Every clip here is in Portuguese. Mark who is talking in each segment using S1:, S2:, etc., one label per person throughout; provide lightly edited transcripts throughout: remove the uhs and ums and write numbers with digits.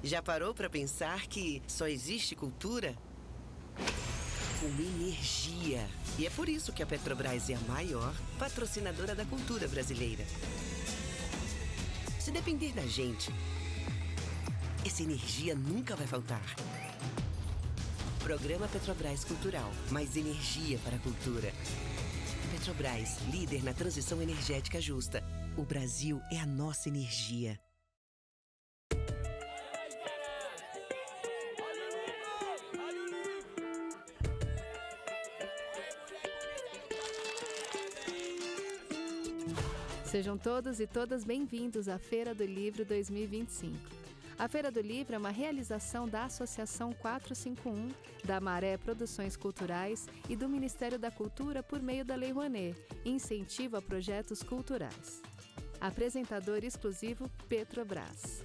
S1: Já parou para pensar que só existe cultura com energia? E é por isso que a Petrobras é a maior patrocinadora da cultura brasileira. Se depender da gente, essa energia nunca vai faltar. Programa Petrobras Cultural. Mais energia para a cultura. Petrobras, líder na transição energética justa. O Brasil é a nossa energia.
S2: Sejam todos e todas bem-vindos à Feira do Livro 2025. A Feira do Livro é uma realização da Associação 451, da Maré Produções Culturais e do Ministério da Cultura por meio da Lei Rouanet, incentivo a projetos culturais. Apresentador exclusivo Petrobras.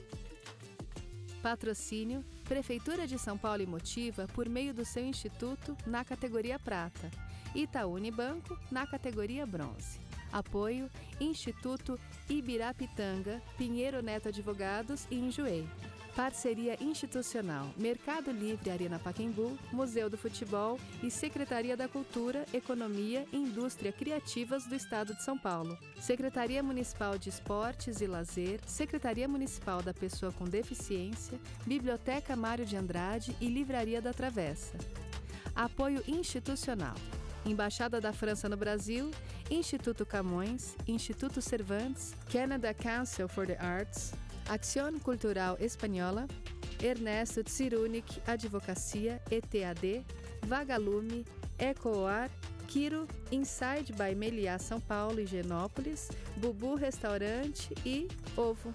S2: Patrocínio Prefeitura de São Paulo e Motiva por meio do seu instituto na categoria Prata, Itaú Unibanco na categoria Bronze. Apoio Instituto Ibirapitanga, Pinheiro Neto Advogados e Enjoei. Parceria institucional Mercado Livre Arena Pacaembu, Museu do Futebol e Secretaria da Cultura, Economia e Indústria Criativas do Estado de São Paulo. Secretaria Municipal de Esportes e Lazer, Secretaria Municipal da Pessoa com Deficiência, Biblioteca Mário de Andrade e Livraria da Travessa. Apoio institucional Embaixada da França no Brasil, Instituto Camões, Instituto Cervantes, Canada Council for the Arts, Acción Cultural Espanhola, Ernesto Tsirunik Advocacia, ETAD, Vagalume, Ecoar, Quiro, Inside by Meliá São Paulo e Genópolis, Bubu Restaurante e Ovo.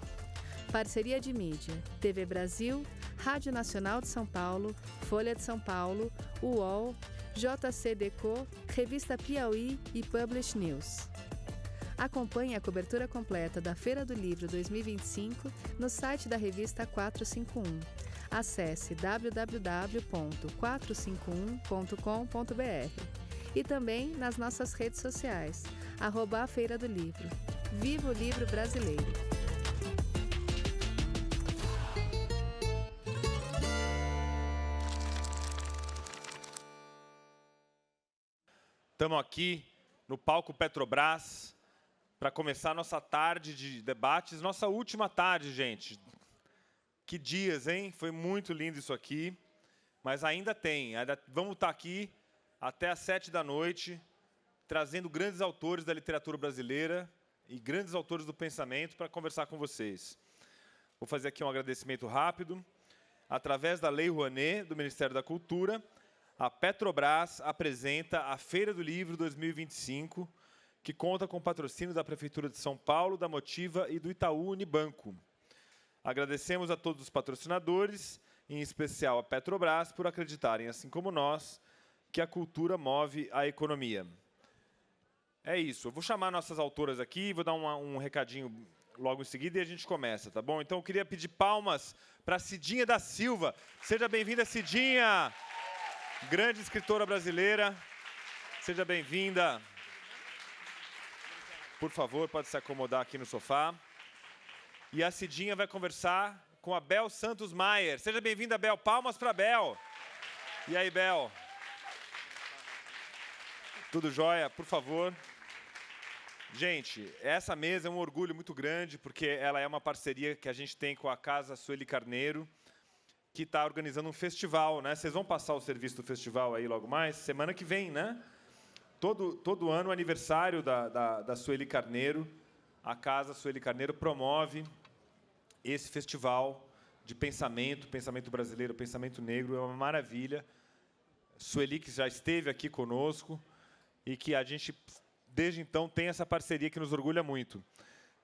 S2: Parceria de mídia, TV Brasil, Rádio Nacional de São Paulo, Folha de São Paulo, UOL, JCDecO, Revista Piauí e Publish News. Acompanhe a cobertura completa da Feira do Livro 2025 no site da revista 451. Acesse www.451.com.br e também nas nossas redes sociais, @a Feira do Livro. Viva o livro brasileiro!
S3: Estamos aqui no palco Petrobras para começar nossa tarde de debates, nossa última tarde, gente. Que dias, hein? Foi muito lindo isso aqui, mas ainda vamos estar aqui até às 7 da noite, trazendo grandes autores da literatura brasileira e grandes autores do pensamento para conversar com vocês. Vou fazer aqui um agradecimento rápido. Através da Lei Rouanet, do Ministério da Cultura, a Petrobras apresenta a Feira do Livro 2025, que conta com o patrocínio da Prefeitura de São Paulo, da Motiva e do Itaú Unibanco. Agradecemos a todos os patrocinadores, em especial a Petrobras, por acreditarem, assim como nós, que a cultura move a economia. É isso. Eu vou chamar nossas autoras aqui, vou dar um recadinho logo em seguida e a gente começa, tá bom? Então, eu queria pedir palmas para Cidinha da Silva. Seja bem-vinda, Cidinha! Grande escritora brasileira, seja bem-vinda. Por favor, pode se acomodar aqui no sofá. E a Cidinha vai conversar com a Bel Santos Maier. Seja bem-vinda, Bel. Palmas para a Bel. E aí, Bel? Tudo jóia? Por favor. Gente, essa mesa é um orgulho muito grande, porque ela é uma parceria que a gente tem com a Casa Sueli Carneiro, que está organizando um festival, né? Vocês vão passar o serviço do festival aí logo mais? Semana que vem, né? Todo ano, o aniversário da Sueli Carneiro, a Casa Sueli Carneiro promove esse festival de pensamento brasileiro, pensamento negro, é uma maravilha. Sueli, que já esteve aqui conosco e que a gente, desde então, tem essa parceria que nos orgulha muito.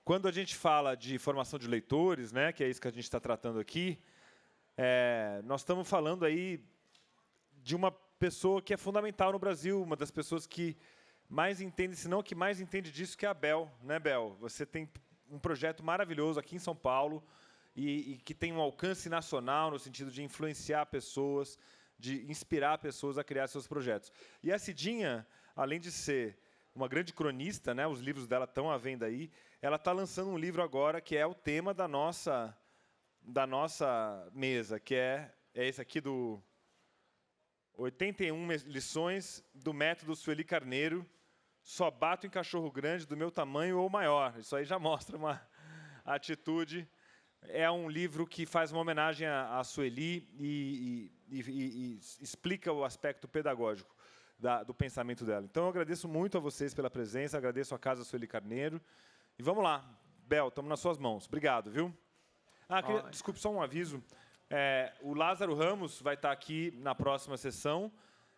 S3: Quando a gente fala de formação de leitores, né, que é isso que a gente está tratando aqui, nós estamos falando aí de uma pessoa que é fundamental no Brasil, uma das pessoas que mais entende, se não que mais entende disso, que é a Bel, né, Bel? Você tem um projeto maravilhoso aqui em São Paulo e que tem um alcance nacional no sentido de influenciar pessoas, de inspirar pessoas a criar seus projetos. E a Cidinha, além de ser uma grande cronista, né, os livros dela estão à venda aí, ela está lançando um livro agora que é o tema da nossa da nossa mesa, que é esse aqui do 81 lições do método Sueli Carneiro. Só bato em cachorro grande do meu tamanho ou maior. Isso aí já mostra uma atitude. É um livro que faz uma homenagem a Sueli e explica o aspecto pedagógico do pensamento dela. Então, eu agradeço muito a vocês pela presença, agradeço a Casa Sueli Carneiro. E vamos lá. Bel, estamos nas suas mãos. Obrigado, viu? Desculpe, só um aviso. O Lázaro Ramos vai estar aqui na próxima sessão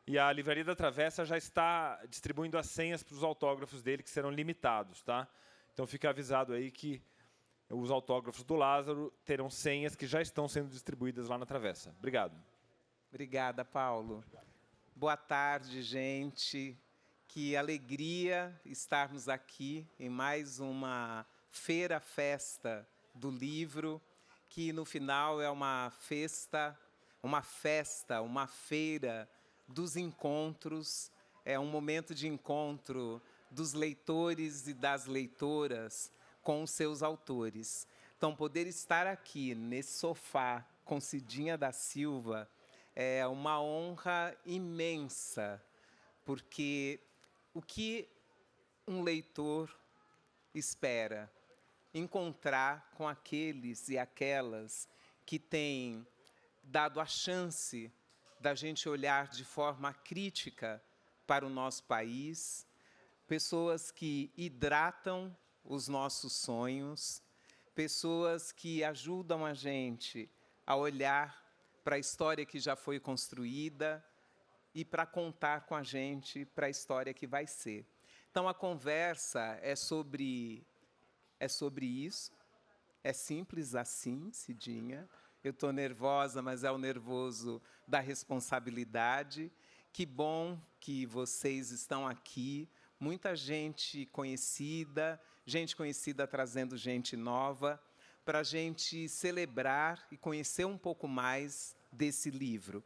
S3: e a Livraria da Travessa já está distribuindo as senhas para os autógrafos dele, que serão limitados, tá? Então, fica avisado aí que os autógrafos do Lázaro terão senhas que já estão sendo distribuídas lá na Travessa. Obrigado.
S4: Obrigada, Paulo. Boa tarde, gente. Que alegria estarmos aqui em mais uma festa do livro, que no final é uma festa, uma feira dos encontros, é um momento de encontro dos leitores e das leitoras com os seus autores. Então, poder estar aqui nesse sofá com Cidinha da Silva é uma honra imensa, porque o que um leitor espera? Encontrar com aqueles e aquelas que têm dado a chance da gente olhar de forma crítica para o nosso país, pessoas que hidratam os nossos sonhos, pessoas que ajudam a gente a olhar para a história que já foi construída e para contar com a gente para a história que vai ser. Então, a conversa é sobre isso. É simples assim, Cidinha. Eu estou nervosa, mas é o nervoso da responsabilidade. Que bom que vocês estão aqui. Muita gente conhecida trazendo gente nova, para a gente celebrar e conhecer um pouco mais desse livro.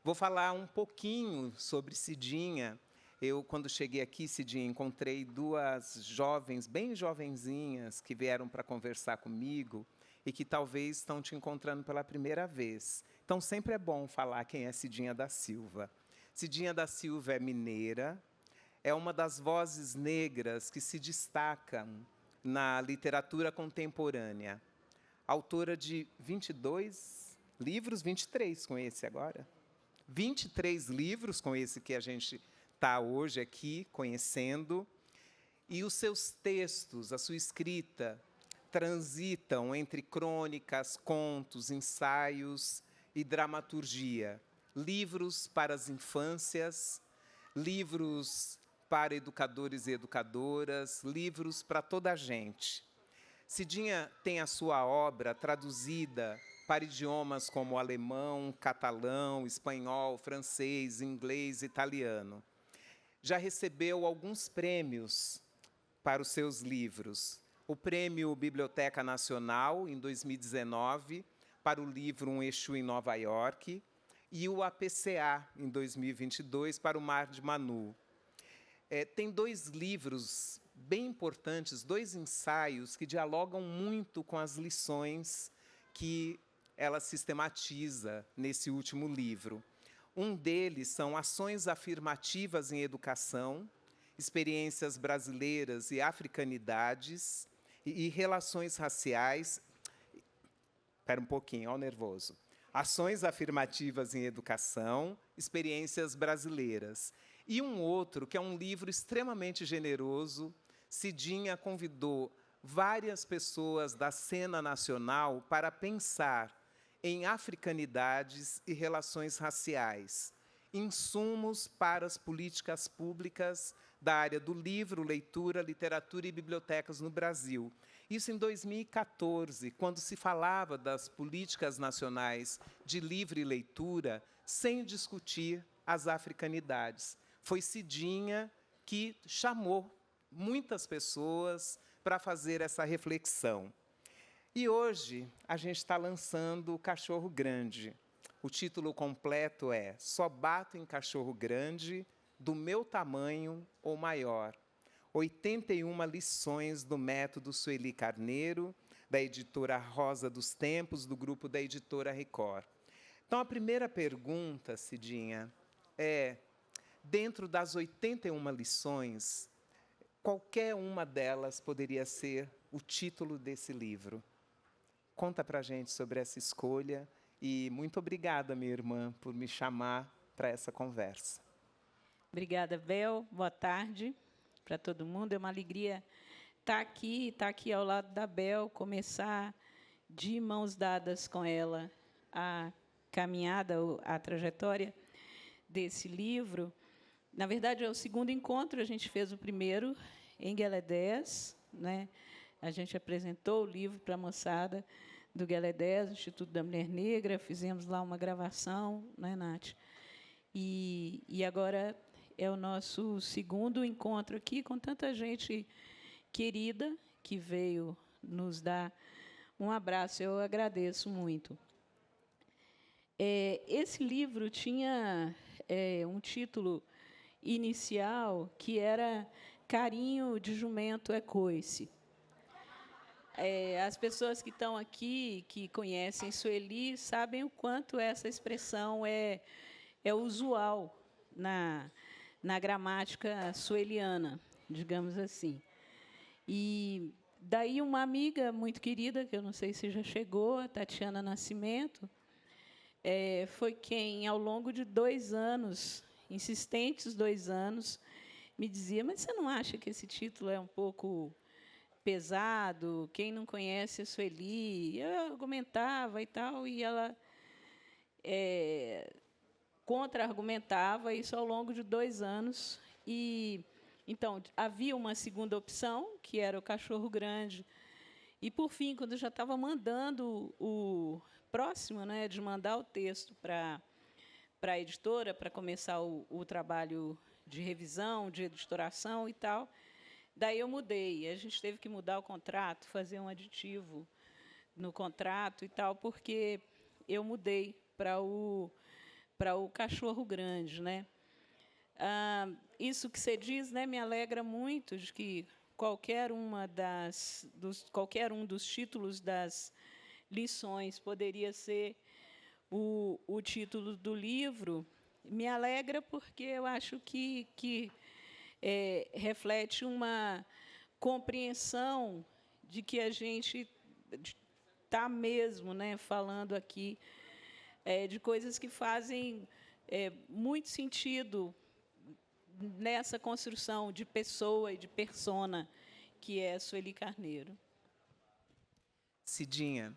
S4: Vou falar um pouquinho sobre Cidinha. Eu, quando cheguei aqui, Cidinha, encontrei duas jovens, bem jovenzinhas, que vieram para conversar comigo e que talvez estão te encontrando pela primeira vez. Então, sempre é bom falar quem é Cidinha da Silva. Cidinha da Silva é mineira, é uma das vozes negras que se destacam na literatura contemporânea. Autora de 22 livros, 23 com esse agora. 23 livros com esse que a gente está hoje aqui conhecendo. E os seus textos, a sua escrita, transitam entre crônicas, contos, ensaios e dramaturgia. Livros para as infâncias, livros para educadores e educadoras, livros para toda a gente. Cidinha tem a sua obra traduzida para idiomas como alemão, catalão, espanhol, francês, inglês, italiano. Já recebeu alguns prêmios para os seus livros. O Prêmio Biblioteca Nacional, em 2019, para o livro Um Exu em Nova York, e o APCA, em 2022, para o Mar de Manu. Tem 2 livros bem importantes, 2 ensaios que dialogam muito com as lições que ela sistematiza nesse último livro. Um deles são Ações Afirmativas em Educação, Experiências Brasileiras e Africanidades e Relações Raciais. Espera um pouquinho, olha o nervoso. Ações Afirmativas em Educação, Experiências Brasileiras. E um outro, que é um livro extremamente generoso. Cidinha convidou várias pessoas da cena nacional para pensar em africanidades e relações raciais, insumos para as políticas públicas da área do livro, leitura, literatura e bibliotecas no Brasil. Isso em 2014, quando se falava das políticas nacionais de livro e leitura, sem discutir as africanidades. Foi Cidinha que chamou muitas pessoas para fazer essa reflexão. E hoje a gente está lançando o Cachorro Grande. O título completo é Só Bato em Cachorro Grande, do meu tamanho ou maior. 81 lições do método Sueli Carneiro, da editora Rosa dos Tempos, do grupo da editora Record. Então, a primeira pergunta, Cidinha, é, dentro das 81 lições, qualquer uma delas poderia ser o título desse livro. Conta para a gente sobre essa escolha e muito obrigada, minha irmã, por me chamar para essa conversa.
S5: Obrigada, Bel. Boa tarde para todo mundo. É uma alegria estar aqui ao lado da Bel, começar de mãos dadas com ela a caminhada, a trajetória desse livro. Na verdade, é o segundo encontro, a gente fez o primeiro em Gueledés, né? A gente apresentou o livro para a moçada do Gueledés, Instituto da Mulher Negra, fizemos lá uma gravação, né, Nath? E agora é o nosso segundo encontro aqui com tanta gente querida que veio nos dar um abraço. Eu agradeço muito. Esse livro tinha um título inicial que era Carinho de Jumento é Coice. As pessoas que estão aqui, que conhecem Sueli, sabem o quanto essa expressão é usual na gramática sueliana, digamos assim. E daí uma amiga muito querida, que eu não sei se já chegou, a Tatiana Nascimento, foi quem, ao longo de 2 anos, insistentes 2 anos, me dizia, mas você não acha que esse título é um pouco pesado? Quem não conhece a Sueli? Eu argumentava e tal, e ela contra-argumentava isso ao longo de 2 anos. E então havia uma segunda opção, que era o Cachorro Grande. E, por fim, quando eu já estava mandando o próximo, né, de mandar o texto para a editora, para começar o trabalho de revisão, de editoração e tal, daí eu mudei. A gente teve que mudar o contrato, fazer um aditivo no contrato e tal, porque eu mudei para o Cachorro Grande, né? Isso que você diz, né, me alegra muito de que qualquer um dos títulos das lições poderia ser o título do livro. Me alegra porque eu acho que reflete uma compreensão de que a gente está mesmo, né, falando aqui de coisas que fazem muito sentido nessa construção de pessoa e de persona que é Sueli Carneiro.
S4: Cidinha,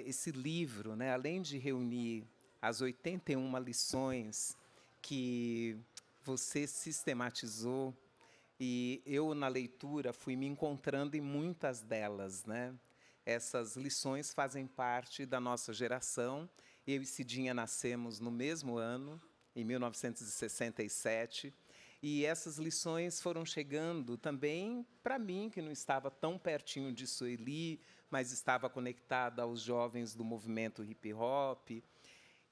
S4: esse livro, né, além de reunir as 81 lições que você sistematizou, e eu, na leitura, fui me encontrando em muitas delas, né? Essas lições fazem parte da nossa geração. Eu e Cidinha nascemos no mesmo ano, em 1967, e essas lições foram chegando também para mim, que não estava tão pertinho de Sueli, mas estava conectada aos jovens do movimento hip-hop.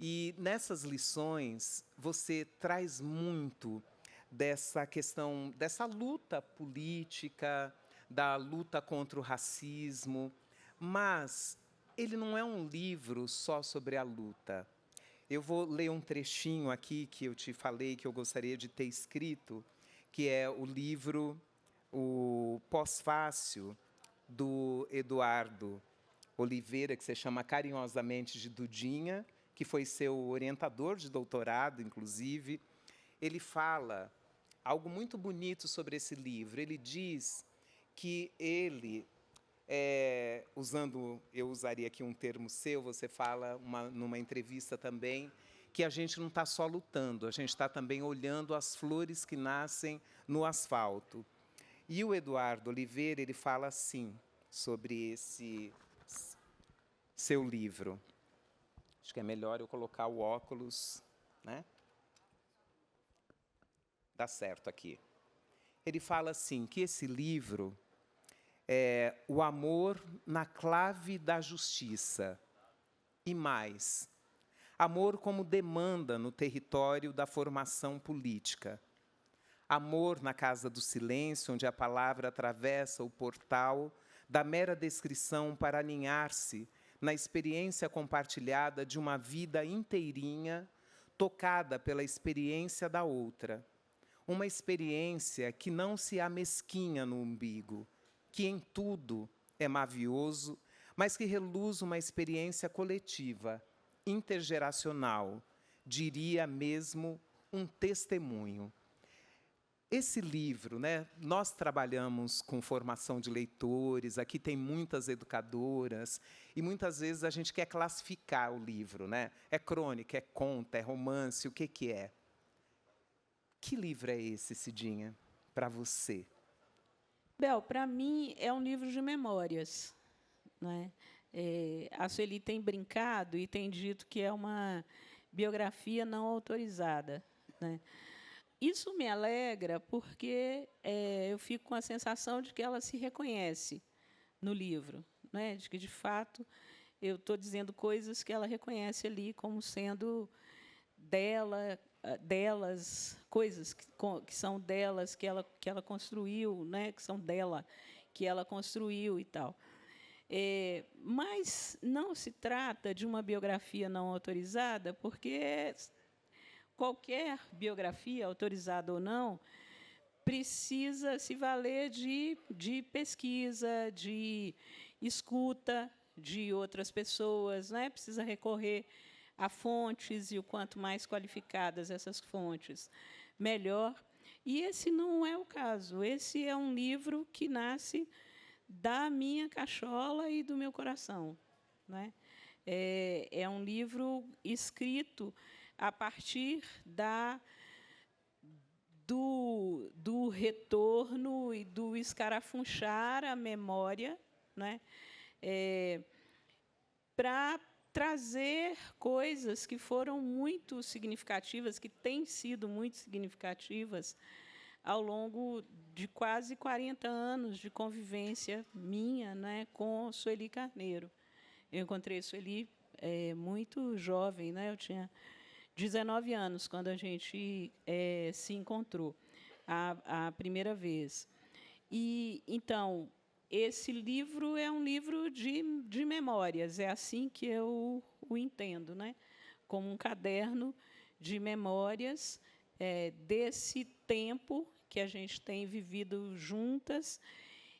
S4: E nessas lições você traz muito dessa questão, dessa luta política, da luta contra o racismo, mas ele não é um livro só sobre a luta. Eu vou ler um trechinho aqui que eu te falei que eu gostaria de ter escrito, que é o livro, o pós-fácil, do Eduardo Oliveira, que se chama carinhosamente de Dudinha, que foi seu orientador de doutorado, inclusive. Ele fala algo muito bonito sobre esse livro. Ele diz que ele, eu usaria aqui um termo seu, você fala numa entrevista também, que a gente não está só lutando, a gente está também olhando as flores que nascem no asfalto. E o Eduardo Oliveira, ele fala assim, sobre esse seu livro. Acho que é melhor eu colocar o óculos, né? Dá certo aqui. Ele fala assim, que esse livro é o amor na clave da justiça. E mais, amor como demanda no território da formação política. Amor na casa do silêncio, onde a palavra atravessa o portal da mera descrição para aninhar-se na experiência compartilhada de uma vida inteirinha, tocada pela experiência da outra. Uma experiência que não se amesquinha no umbigo, que em tudo é mavioso, mas que reluz uma experiência coletiva, intergeracional, diria mesmo um testemunho. Esse livro, né, nós trabalhamos com formação de leitores, aqui tem muitas educadoras, e muitas vezes a gente quer classificar o livro, né? É crônica, é conto, é romance, o que que é? Que livro é esse, Cidinha, para você?
S5: Bel, para mim é um livro de memórias, né? A Sueli tem brincado e tem dito que é uma biografia não autorizada, né? Isso me alegra porque eu fico com a sensação de que ela se reconhece no livro, né? De que, de fato, eu estou dizendo coisas que ela reconhece ali como sendo delas, coisas que são delas, que ela construiu, né? Que são dela, que ela construiu e tal. Mas não se trata de uma biografia não autorizada, porque qualquer biografia, autorizada ou não, precisa se valer de pesquisa, de escuta de outras pessoas, né? Precisa recorrer a fontes, e o quanto mais qualificadas essas fontes, melhor. E esse não é o caso. Esse é um livro que nasce da minha cachola e do meu coração, né? É um livro escrito a partir do retorno e do escarafunchar a memória, né? Para trazer coisas que foram muito significativas, que têm sido muito significativas ao longo de quase 40 anos de convivência minha, né, com Sueli Carneiro. Eu encontrei Sueli muito jovem, né? Eu tinha 19 anos quando a gente se encontrou a primeira vez. E, então, esse livro é um livro de memórias, é assim que eu o entendo, né? Como um caderno de memórias desse tempo que a gente tem vivido juntas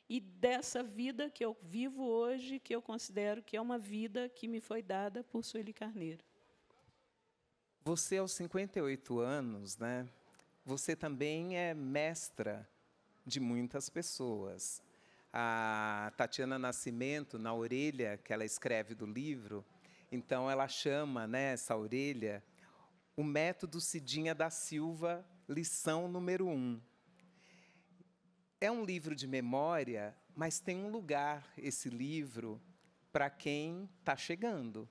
S5: e dessa vida que eu vivo hoje, que eu considero que é uma vida que me foi dada por Sueli Carneiro.
S4: Você, aos 58 anos, né, você também é mestra de muitas pessoas. A Tatiana Nascimento, na orelha que ela escreve do livro, então ela chama, né, essa orelha, o método Cidinha da Silva, lição número 1. É um livro de memória, mas tem um lugar, esse livro, para quem está chegando,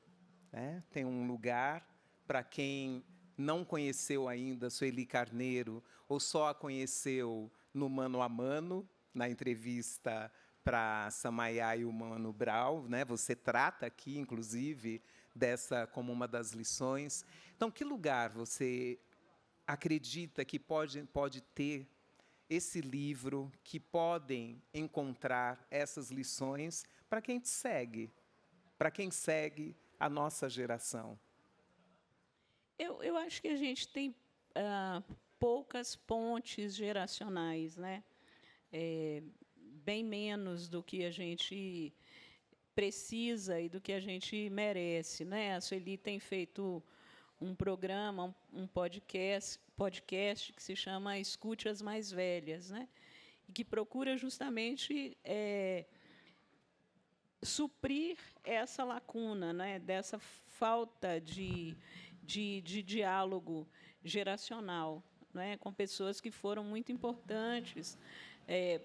S4: né? Tem um lugar para quem não conheceu ainda Sueli Carneiro ou só a conheceu no Mano a Mano, na entrevista para Samaiá e o Mano Brown, né? Você trata aqui, inclusive, dessa como uma das lições. Então, que lugar você acredita que pode ter esse livro, que podem encontrar essas lições para quem te segue, para quem segue a nossa geração?
S5: Eu acho que a gente tem poucas pontes geracionais, né? Bem menos do que a gente precisa e do que a gente merece, né? A Sueli tem feito um programa, um podcast que se chama Escute as Mais Velhas, né? E que procura justamente suprir essa lacuna, né? Dessa falta de diálogo geracional, né? Com pessoas que foram muito importantes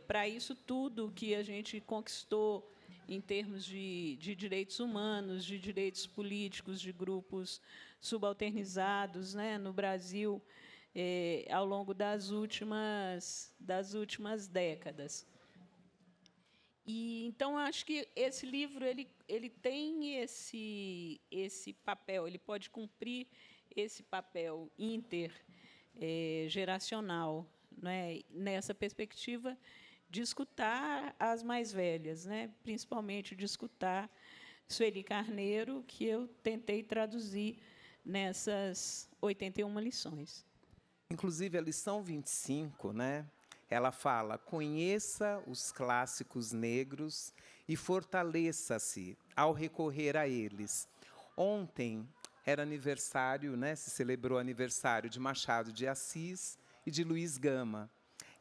S5: para isso tudo que a gente conquistou em termos de direitos humanos, de direitos políticos, de grupos subalternizados, né, no Brasil, ao longo das últimas décadas. E então acho que esse livro ele tem esse papel, ele pode cumprir esse papel intergeracional, né, nessa perspectiva de escutar as mais velhas, né? Principalmente de escutar Sueli Carneiro, que eu tentei traduzir nessas 81 lições.
S4: Inclusive, a lição 25, né? Ela fala: conheça os clássicos negros e fortaleça-se ao recorrer a eles. Ontem era aniversário, né? Se celebrou o aniversário de Machado de Assis e de Luiz Gama.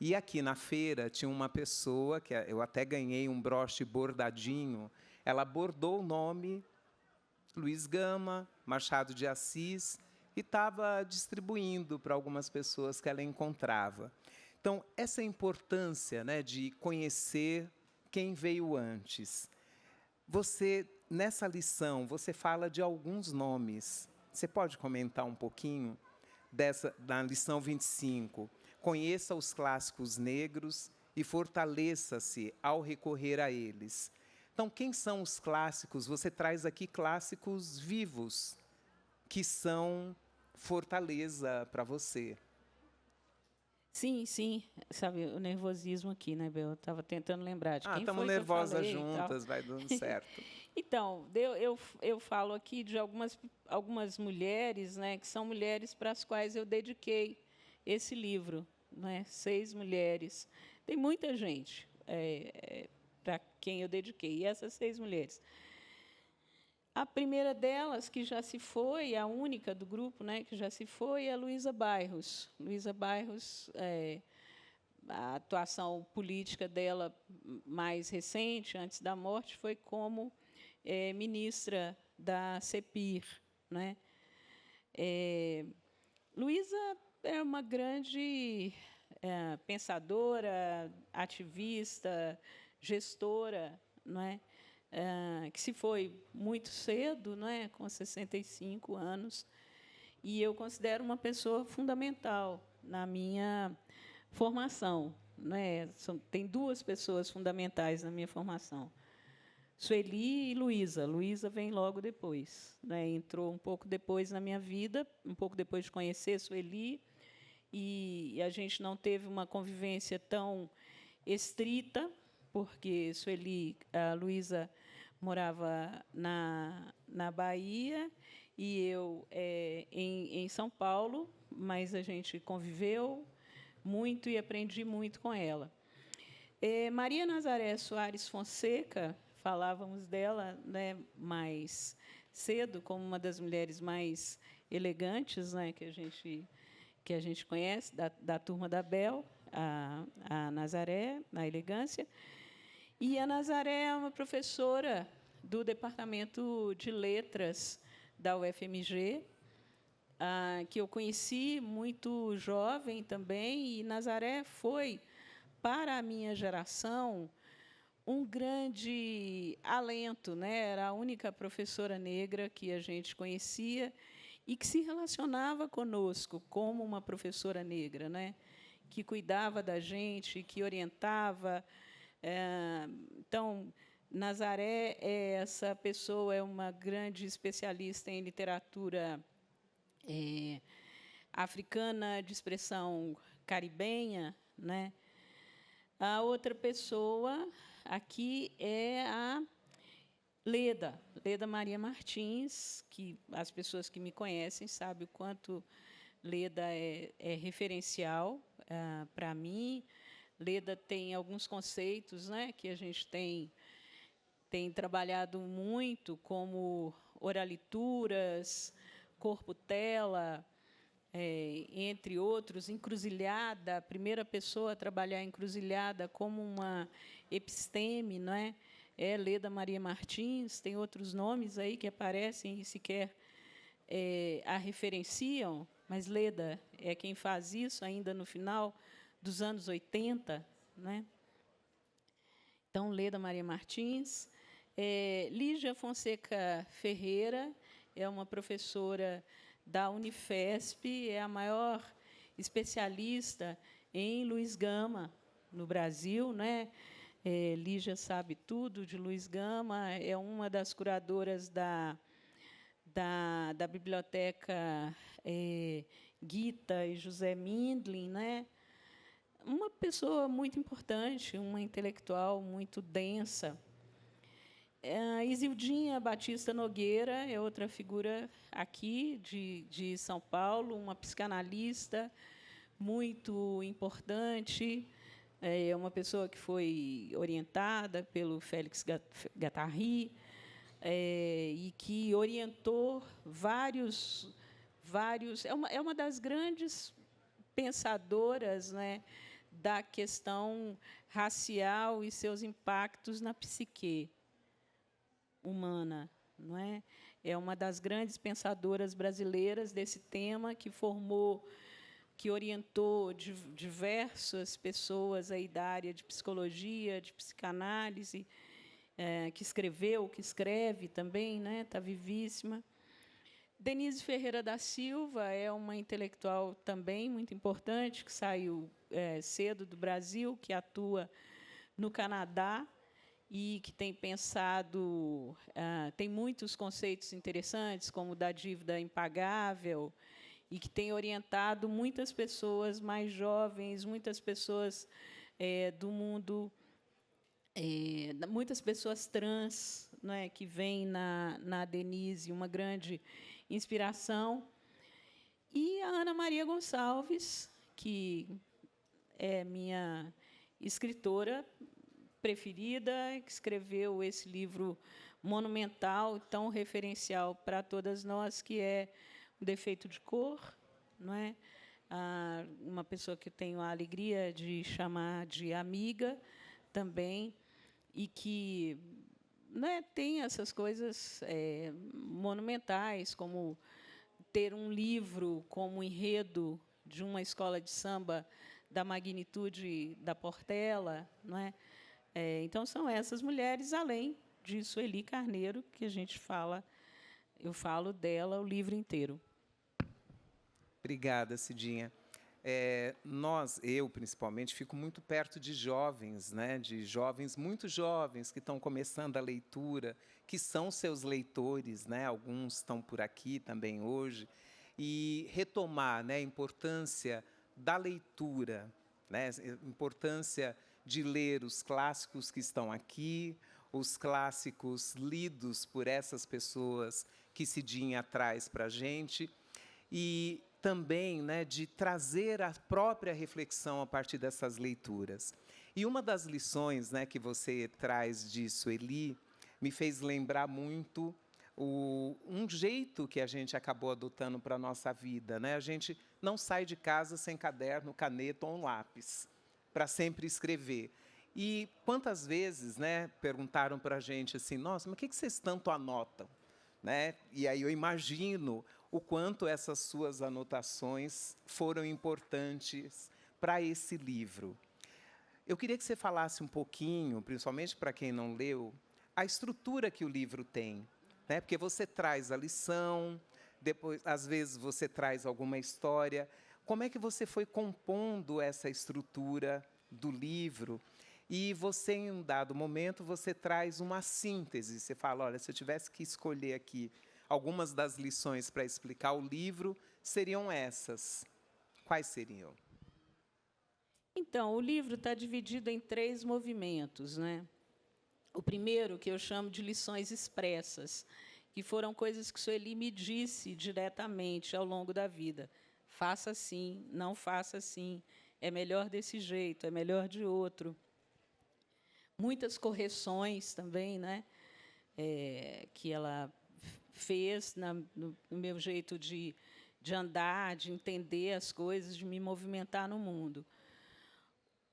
S4: E aqui na feira tinha uma pessoa, que eu até ganhei um broche bordadinho, ela bordou o nome Luiz Gama, Machado de Assis, e estava distribuindo para algumas pessoas que ela encontrava. Então, essa importância, né, de conhecer quem veio antes. Você, nessa lição, você fala de alguns nomes. Você pode comentar um pouquinho da lição 25? Conheça os clássicos negros e fortaleça-se ao recorrer a eles. Então, quem são os clássicos? Você traz aqui clássicos vivos, que são fortaleza para você.
S5: Sim, sim. Sabe, o nervosismo aqui, né, Bel? Eu estava tentando lembrar de quem foi
S4: Estamos
S5: que eu
S4: nervosas
S5: falei e tal.
S4: juntas, vai dando certo.
S5: Então, eu falo aqui de algumas mulheres, né, que são mulheres para as quais eu dediquei esse livro, né, 6 mulheres. Tem muita gente para quem eu dediquei, e essas 6 mulheres. A primeira delas, que já se foi, a única do grupo, né, que já se foi, é a Luísa Bairros. Luísa Bairros, a atuação política dela mais recente, antes da morte, foi como ministra da CEPIR, né? Luísa é uma grande pensadora, ativista, gestora, não é? Que se foi muito cedo, não é? Com 65 anos, e eu considero uma pessoa fundamental na minha formação, não é? Tem 2 pessoas fundamentais na minha formação, Sueli e Luísa. Luísa vem logo depois, né? Entrou um pouco depois na minha vida, um pouco depois de conhecer Sueli, e a gente não teve uma convivência tão estrita, porque a Luísa morava na Bahia e eu em São Paulo, mas a gente conviveu muito e aprendi muito com ela. Maria Nazaré Soares Fonseca, falávamos dela, né, mais cedo, como uma das mulheres mais elegantes, né, que a gente conhece, da turma da Bel, a Nazaré, na elegância. E a Nazaré é uma professora do Departamento de Letras da UFMG, que eu conheci muito jovem também, e Nazaré foi, para a minha geração, um grande alento, né? Era a única professora negra que a gente conhecia e que se relacionava conosco como uma professora negra, né? Que cuidava da gente, que orientava. Então, Nazaré essa pessoa, é uma grande especialista em literatura africana de expressão caribenha, né? A outra pessoa aqui é a Leda Maria Martins, que as pessoas que me conhecem sabem o quanto Leda é referencial para mim. Leda tem alguns conceitos, né, que a gente tem trabalhado muito, como oralituras, corpo-tela, entre outros, encruzilhada, a primeira pessoa a trabalhar encruzilhada como uma episteme, não é? Leda Maria Martins. Tem outros nomes aí que aparecem e sequer a referenciam, mas Leda é quem faz isso ainda no final dos anos 80, né? Então, Leda Maria Martins. Lígia Fonseca Ferreira é uma professora da Unifesp, é a maior especialista em Luiz Gama no Brasil, né? Lígia sabe tudo de Luiz Gama, é uma das curadoras da biblioteca Gita e José Mindlin, né? uma pessoa muito importante, uma intelectual muito densa. A Isildinha Batista Nogueira é outra figura aqui de São Paulo, uma psicanalista muito importante, é uma pessoa que foi orientada pelo Félix Guattari, e que orientou vários. É uma das grandes pensadoras, né, da questão racial e seus impactos na psique humana, não é? É uma das grandes pensadoras brasileiras desse tema, que orientou diversas pessoas aí da área de psicologia, de psicanálise, que escreveu, que escreve também, né? Está vivíssima. Denise Ferreira da Silva é uma intelectual também muito importante, que saiu cedo do Brasil, que atua no Canadá e que tem pensado, tem muitos conceitos interessantes, como o da dívida impagável, e que tem orientado muitas pessoas mais jovens, muitas pessoas do mundo, muitas pessoas trans, não é, que vêm na Denise, uma grande inspiração. E a Ana Maria Gonçalves, que é minha escritora preferida, que escreveu esse livro monumental, tão referencial para todas nós, que é O Defeito de Cor, não é? Uma pessoa que eu tenho a alegria de chamar de amiga também, e que, né, tem essas coisas monumentais, como ter um livro como enredo de uma escola de samba da magnitude da Portela, não é? Então, são essas mulheres, além de Sueli Carneiro, que a gente fala, eu falo dela o livro inteiro.
S4: Obrigada, Cidinha. Eu, principalmente, fico muito perto de jovens, né? De jovens, muito jovens, que estão começando a leitura, que são seus leitores, né? Alguns estão por aqui também hoje, e retomar, né, a importância da leitura, né? A importância de ler os clássicos que estão aqui, os clássicos lidos por essas pessoas que Cidinha traz para a gente, e também, né, de trazer a própria reflexão a partir dessas leituras. E uma das lições, né, que você traz de Sueli me fez lembrar muito um jeito que a gente acabou adotando para a nossa vida, né? A gente não sai de casa sem caderno, caneta ou um lápis, para sempre escrever. E quantas vezes, né, perguntaram para a gente assim, nossa, mas o que vocês tanto anotam? Né? E aí eu imagino o quanto essas suas anotações foram importantes para esse livro. Eu queria que você falasse um pouquinho, principalmente para quem não leu, a estrutura que o livro tem, né? Porque você traz a lição, depois, às vezes, você traz alguma história. Como é que você foi compondo essa estrutura do livro? E você, em um dado momento, você traz uma síntese. Você fala, olha, se eu tivesse que escolher aqui algumas das lições para explicar o livro, seriam essas. Quais seriam?
S5: Então, o livro está dividido em 3 movimentos, né? O primeiro, que eu chamo de lições expressas, que foram coisas que Sueli me disse diretamente ao longo da vida. Faça assim, não faça assim, é melhor desse jeito, é melhor de outro. Muitas correções também, né, que ela fez no meu jeito de andar, de entender as coisas, de me movimentar no mundo.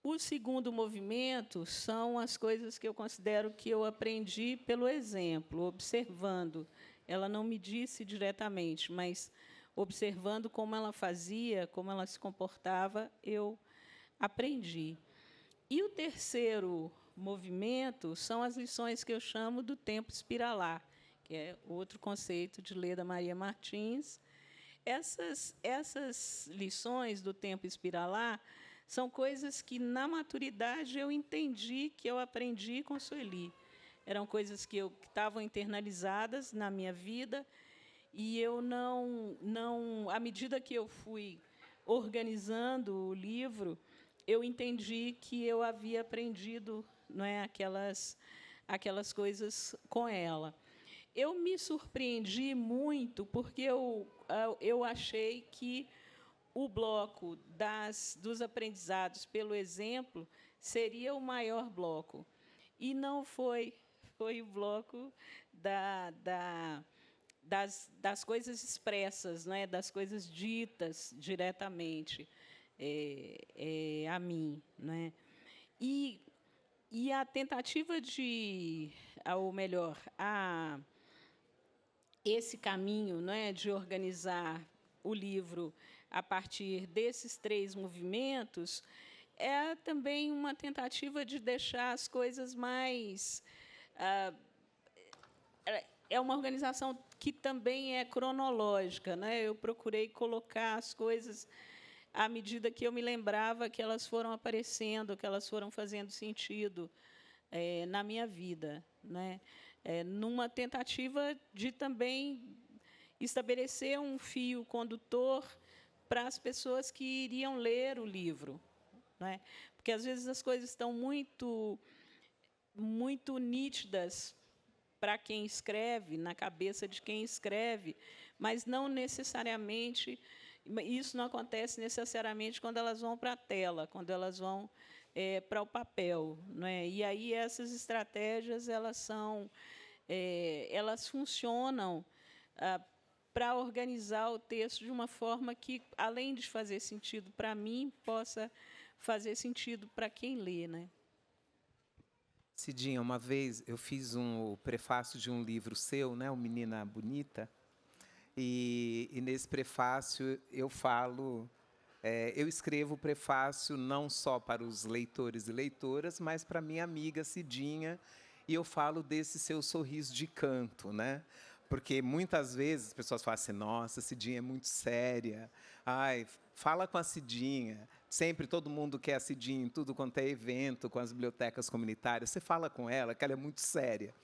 S5: O segundo movimento são as coisas que eu considero que eu aprendi pelo exemplo, observando. Ela não me disse diretamente, mas observando como ela fazia, como ela se comportava, eu aprendi. E o terceiro movimento são as lições que eu chamo do tempo espiralar, que é outro conceito de Leda Maria Martins. Essas lições do tempo espiralar são coisas que, na maturidade, eu entendi que eu aprendi com Sueli. Eram coisas que estavam internalizadas na minha vida, e eu não, à medida que eu fui organizando o livro, eu entendi que eu havia aprendido, não é, aquelas coisas com ela. Eu me surpreendi muito porque eu achei que o bloco dos aprendizados pelo exemplo seria o maior bloco. E não foi. Foi o bloco das coisas expressas, não é? Das coisas ditas diretamente a mim. Não é? E a tentativa ou melhor, esse caminho, não é, de organizar o livro a partir desses 3 movimentos é também uma tentativa de deixar as coisas mais... é uma organização que também é cronológica, né? Eu procurei colocar as coisas à medida que eu me lembrava que elas foram aparecendo, que elas foram fazendo sentido na minha vida, né? Numa tentativa de também estabelecer um fio condutor para as pessoas que iriam ler o livro, né? Porque às vezes as coisas estão muito nítidas para quem escreve, na cabeça de quem escreve, mas não necessariamente, isso não acontece necessariamente quando elas vão para a tela, quando elas vão para o papel, não é? E aí essas estratégias elas funcionam para organizar o texto de uma forma que, além de fazer sentido para mim, possa fazer sentido para quem lê, né?
S4: Cidinha, uma vez eu fiz o prefácio de um livro seu, né, o Menina Bonita, e nesse prefácio eu falo, eu escrevo o prefácio não só para os leitores e leitoras, mas para minha amiga Cidinha, e eu falo desse seu sorriso de canto, né? Porque muitas vezes as pessoas falam assim, nossa, Cidinha é muito séria, ai, fala com a Cidinha. Sempre todo mundo quer a Cidinha em tudo quanto é evento, com as bibliotecas comunitárias. Você fala com ela, que ela é muito séria.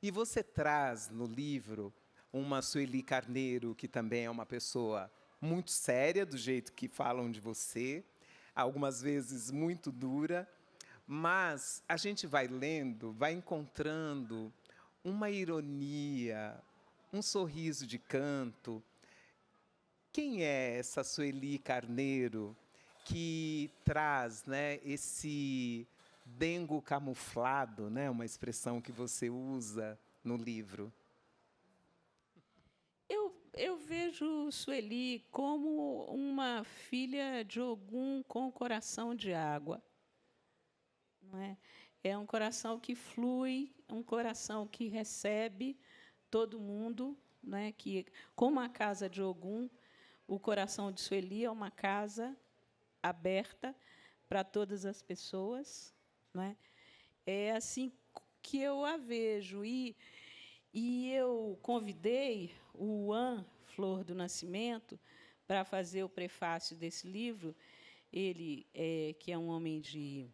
S4: E você traz no livro uma Sueli Carneiro, que também é uma pessoa muito séria, do jeito que falam de você, algumas vezes muito dura, mas a gente vai lendo, vai encontrando uma ironia, um sorriso de canto. Quem é essa Sueli Carneiro que traz, né, esse dengo camuflado, né, uma expressão que você usa no livro?
S5: Eu vejo Sueli como uma filha de Ogum com coração de água. Não é? É um coração que flui, um coração que recebe todo mundo, não é? Que, como a casa de Ogum, o coração de Sueli é uma casa aberta para todas as pessoas, não é? É assim que eu a vejo. E eu convidei o Juan Flor do Nascimento para fazer o prefácio desse livro. Ele, que é um homem de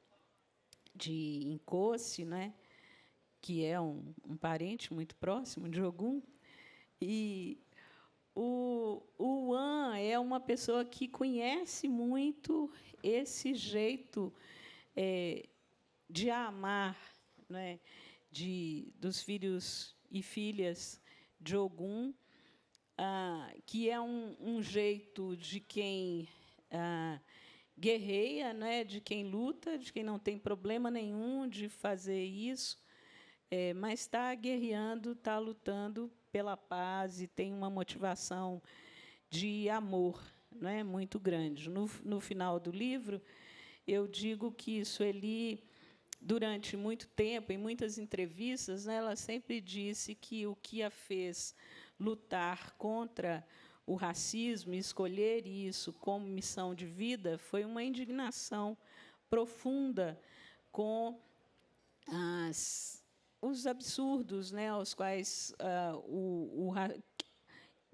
S5: Incoce, né? Que é um parente muito próximo de Ogum. E o Juan é uma pessoa que conhece muito esse jeito de amar, né, dos filhos e filhas de Ogum, que é um jeito de quem guerreia, né, de quem luta, de quem não tem problema nenhum de fazer isso, mas está guerreando, está lutando pela paz e tem uma motivação de amor, não é, muito grande. No final do livro, eu digo que Sueli, durante muito tempo, em muitas entrevistas, né, ela sempre disse que o que a fez lutar contra o racismo e escolher isso como missão de vida foi uma indignação profunda com os absurdos, né, aos quais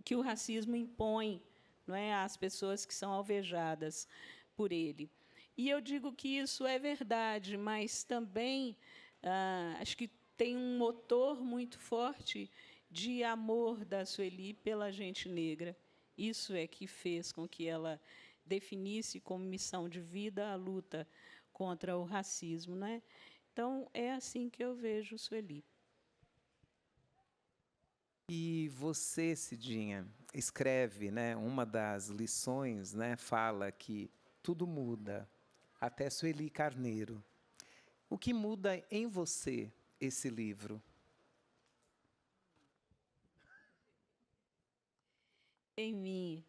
S5: que o racismo impõe, não é, às pessoas que são alvejadas por ele. E eu digo que isso é verdade, mas também acho que tem um motor muito forte de amor da Sueli pela gente negra. Isso é que fez com que ela definisse como missão de vida a luta contra o racismo, né? Então, é assim que eu vejo Sueli.
S4: E você, Cidinha, escreve, né, uma das lições, né, fala que tudo muda, até Sueli Carneiro. O que muda em você esse livro?
S5: Em mim.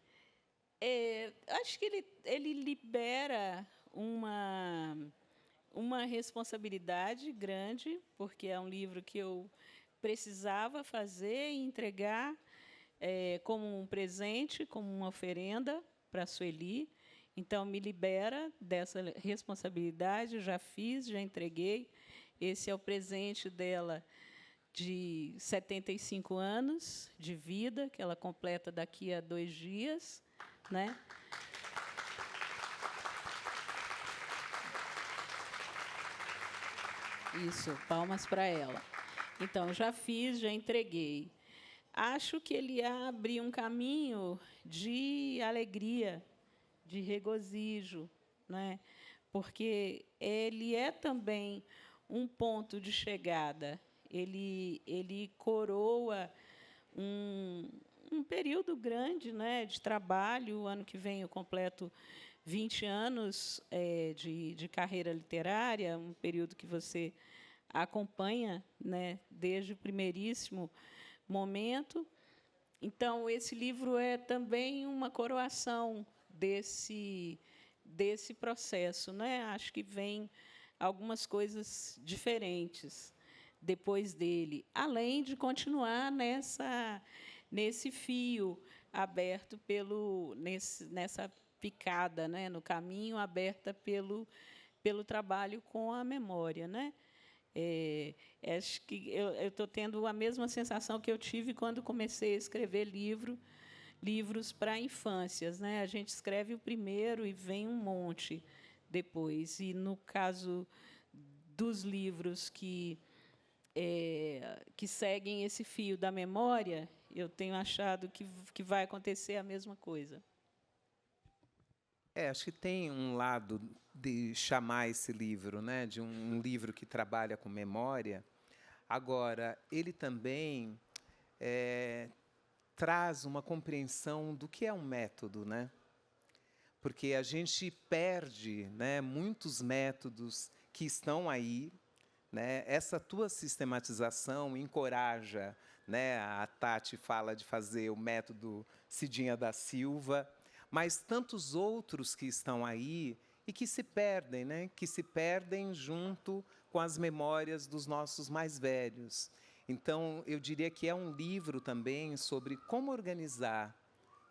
S5: Acho que ele libera uma responsabilidade grande, porque é um livro que eu precisava fazer e entregar como um presente, como uma oferenda para a Sueli. Então, me libera dessa responsabilidade, já fiz, já entreguei. Esse é o presente dela de 75 anos de vida, que ela completa daqui a 2 dias, né? Isso, palmas para ela. Então, já fiz, já entreguei. Acho que ele abre um caminho de alegria, de regozijo, né? Porque ele é também um ponto de chegada. Ele coroa um período grande, né, de trabalho. O ano que vem eu completo 20 anos de carreira literária, um período que você acompanha, né, desde o primeiríssimo momento. Então, esse livro é também uma coroação desse processo, né? Acho que vem algumas coisas diferentes depois dele, além de continuar nesse fio aberto nessa picada, né, no caminho aberta pelo trabalho com a memória, né? Acho que eu estou tendo a mesma sensação que eu tive quando comecei a escrever livros para infâncias, né? A gente escreve o primeiro e vem um monte depois. E, no caso dos livros que seguem esse fio da memória, eu tenho achado que vai acontecer a mesma coisa.
S4: Acho que tem um lado de chamar esse livro, né, de um livro que trabalha com memória. Agora, ele também traz uma compreensão do que é um método, né? Porque a gente perde, né, muitos métodos que estão aí, né? Essa tua sistematização encoraja, né? A Tati fala de fazer o método Cidinha da Silva, mas tantos outros que estão aí e que se perdem, né? Que se perdem junto com as memórias dos nossos mais velhos. Então, eu diria que é um livro também sobre como organizar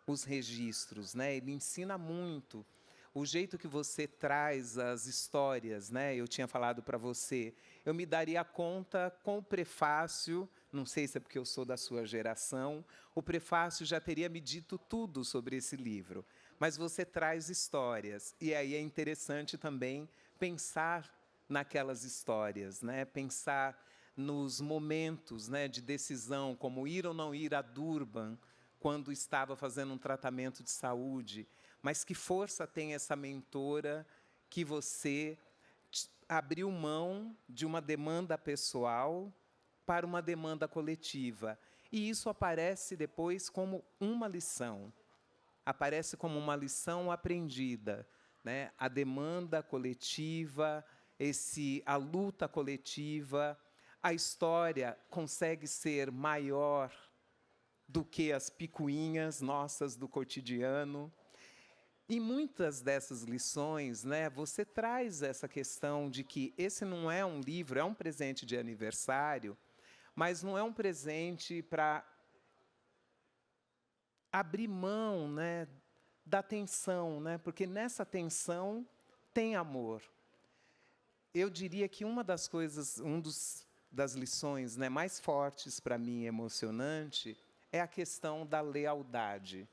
S4: os registros, né? Ele ensina muito. O jeito que você traz as histórias, né? Eu tinha falado para você, eu me daria conta com o prefácio, não sei se é porque eu sou da sua geração, o prefácio já teria me dito tudo sobre esse livro. Mas você traz histórias, e aí é interessante também pensar naquelas histórias, né? Pensar nos momentos, né, de decisão, como ir ou não ir a Durban, quando estava fazendo um tratamento de saúde. Mas que força tem essa mentora que você abriu mão de uma demanda pessoal para uma demanda coletiva. E isso aparece depois como uma lição. Aparece como uma lição aprendida, né? A demanda coletiva, a luta coletiva, a história consegue ser maior do que as picuinhas nossas do cotidiano. E muitas dessas lições, né, você traz essa questão de que esse não é um livro, é um presente de aniversário, mas não é um presente para abrir mão, né, da tensão, né, porque nessa tensão tem amor. Eu diria que uma das coisas, das lições, né, mais fortes para mim, emocionante, é a questão da lealdade.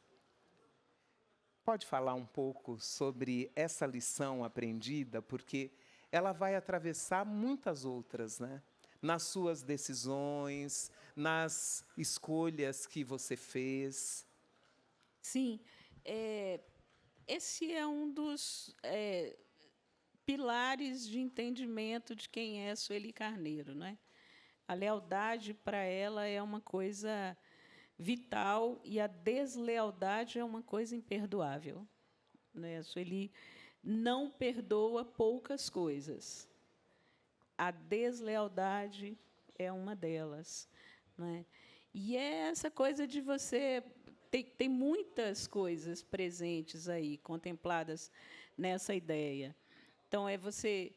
S4: Pode falar um pouco sobre essa lição aprendida, porque ela vai atravessar muitas outras, né? Nas suas decisões, nas escolhas que você fez.
S5: Sim, esse é um dos pilares de entendimento de quem é Sueli Carneiro, né? A lealdade para ela é uma coisa vital e a deslealdade é uma coisa imperdoável, né? A Sueli não perdoa poucas coisas. A deslealdade é uma delas, né? E é essa coisa de você tem muitas coisas presentes aí, contempladas nessa ideia. Então, é você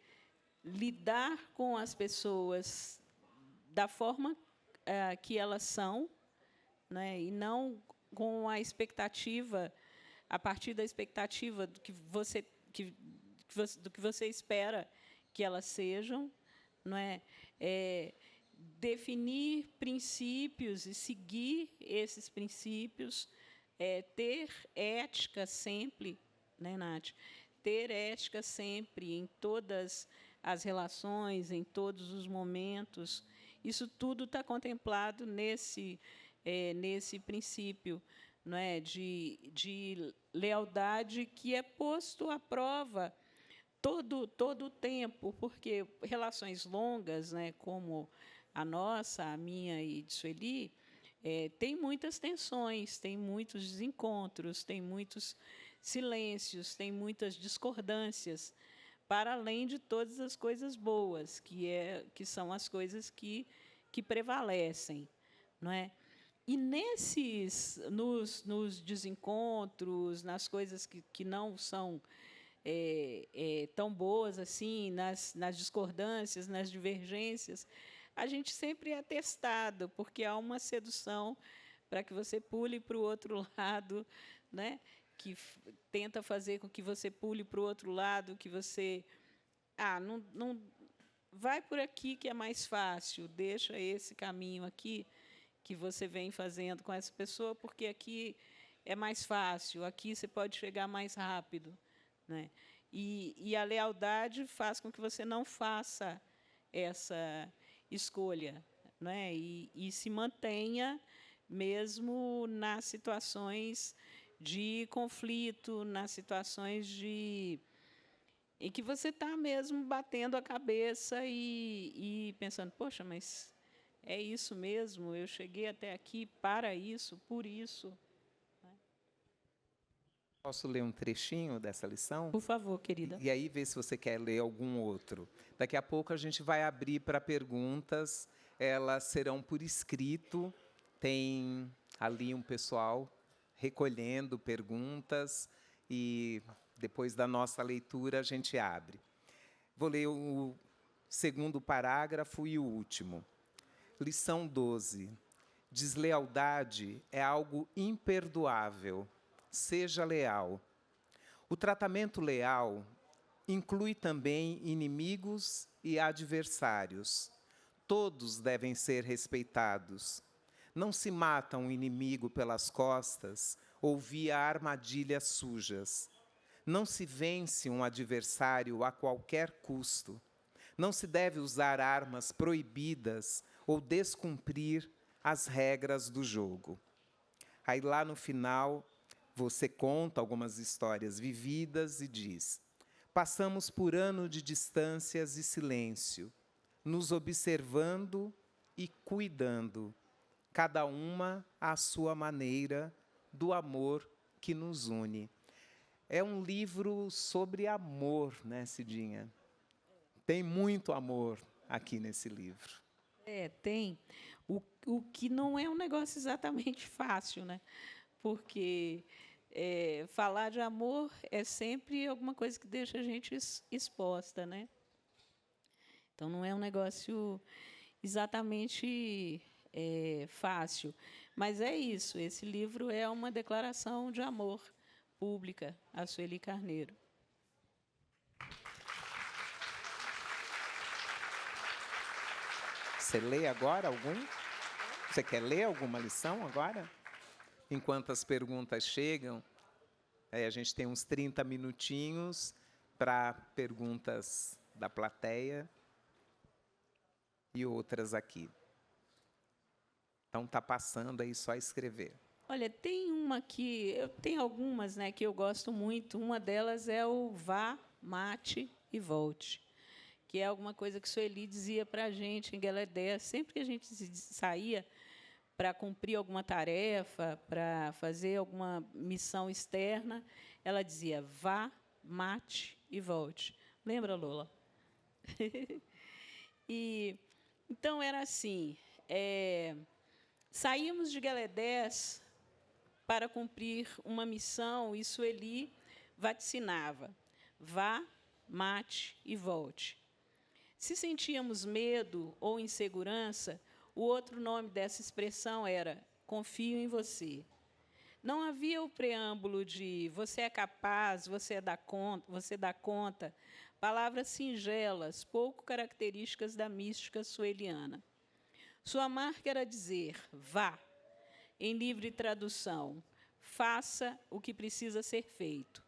S5: lidar com as pessoas da forma que elas são, né, e não com a expectativa, a partir da expectativa do que você espera que elas sejam, não é? Definir princípios e seguir esses princípios, ter ética sempre, né, Nath? Ter ética sempre em todas as relações, em todos os momentos. Isso tudo está contemplado nesse princípio, não é? de lealdade que é posto à prova todo o tempo, porque relações longas, né, como a nossa, a minha e de Sueli, tem muitas tensões, tem muitos desencontros, tem muitos silêncios, tem muitas discordâncias, para além de todas as coisas boas, que são as coisas que prevalecem, não é? E nos desencontros, nas coisas que não são tão boas assim, nas discordâncias, nas divergências, a gente sempre é testado, porque há uma sedução para que você pule para o outro lado, né? Que tenta fazer com que você pule para o outro lado, que você não vai por aqui que é mais fácil, deixa esse caminho aqui que você vem fazendo com essa pessoa, porque aqui é mais fácil, aqui você pode chegar mais rápido, né? E a lealdade faz com que você não faça essa escolha, né? E se mantenha mesmo nas situações de conflito, nas situações em que você está mesmo batendo a cabeça e pensando, poxa, mas é isso mesmo, eu cheguei até aqui para isso, por isso.
S4: Posso ler um trechinho dessa lição?
S5: Por favor, querida.
S4: E aí ver se você quer ler algum outro. Daqui a pouco a gente vai abrir para perguntas, elas serão por escrito, tem ali um pessoal recolhendo perguntas e depois da nossa leitura a gente abre. Vou ler o segundo parágrafo e o último. Lição 12. Deslealdade é algo imperdoável. Seja leal. O tratamento leal inclui também inimigos e adversários. Todos devem ser respeitados. Não se mata um inimigo pelas costas ou via armadilhas sujas. Não se vence um adversário a qualquer custo. Não se deve usar armas proibidas ou descumprir as regras do jogo. Aí lá no final, você conta algumas histórias vividas e diz: passamos por ano de distâncias e silêncio, nos observando e cuidando, cada uma à sua maneira, do amor que nos une. É um livro sobre amor, né, Cidinha? Tem muito amor aqui nesse livro.
S5: Tem. O que não é um negócio exatamente fácil, né? Porque falar de amor é sempre alguma coisa que deixa a gente exposta, né? Então, não é um negócio exatamente fácil. Mas é isso, esse livro é uma declaração de amor pública a Sueli Carneiro.
S4: Você lê agora algum? Você quer ler alguma lição agora? Enquanto as perguntas chegam, a gente tem uns 30 minutinhos para perguntas da plateia e outras aqui. Então, está passando aí, só escrever.
S5: Olha, tem uma que eu tenho algumas, né, que eu gosto muito. Uma delas é o vá, mate e volte, que é alguma coisa que Sueli dizia para a gente em Gueledé, sempre que a gente saía para cumprir alguma tarefa, para fazer alguma missão externa, ela dizia: vá, mate e volte. Lembra, Lola? E então era assim: saímos de Gueledés para cumprir uma missão, e Sueli vaticinava: vá, mate e volte. Se sentíamos medo ou insegurança, o outro nome dessa expressão era confio em você. Não havia o preâmbulo de você é capaz, você dá conta, palavras singelas, pouco características da mística sueliana. Sua marca era dizer vá, em livre tradução, faça o que precisa ser feito.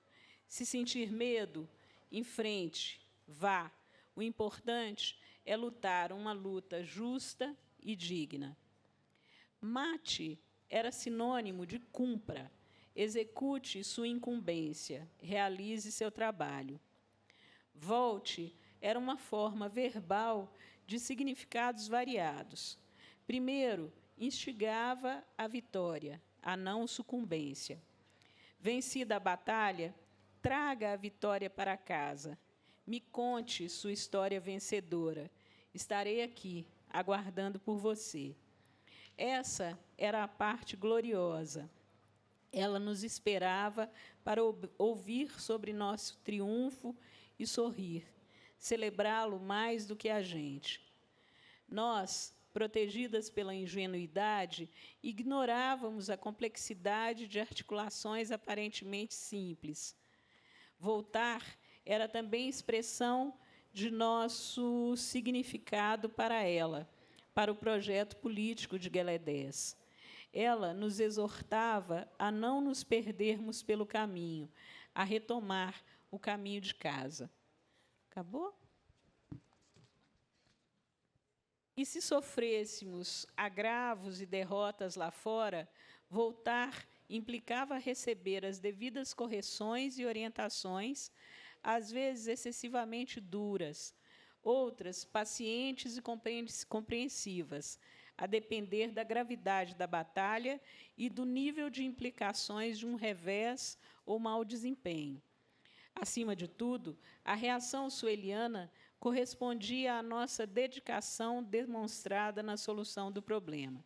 S5: Se sentir medo, enfrente, vá. O importante é lutar uma luta justa e digna. Mate era sinônimo de cumpra, execute sua incumbência, realize seu trabalho. Volte era uma forma verbal de significados variados. Primeiro, instigava a vitória, a não sucumbência. Vencida a batalha, traga a vitória para casa. Me conte sua história vencedora. Estarei aqui, aguardando por você. Essa era a parte gloriosa. Ela nos esperava para ouvir sobre nosso triunfo e sorrir, celebrá-lo mais do que a gente. Nós, protegidas pela ingenuidade, ignorávamos a complexidade de articulações aparentemente simples. Voltar era também expressão de nosso significado para ela, para o projeto político de Gueledés. Ela nos exortava a não nos perdermos pelo caminho, a retomar o caminho de casa. Acabou? E se sofrêssemos agravos e derrotas lá fora, voltar implicava receber as devidas correções e orientações, às vezes excessivamente duras, outras pacientes e compreensivas, a depender da gravidade da batalha e do nível de implicações de um revés ou mau desempenho. Acima de tudo, a reação sueliana correspondia à nossa dedicação demonstrada na solução do problema.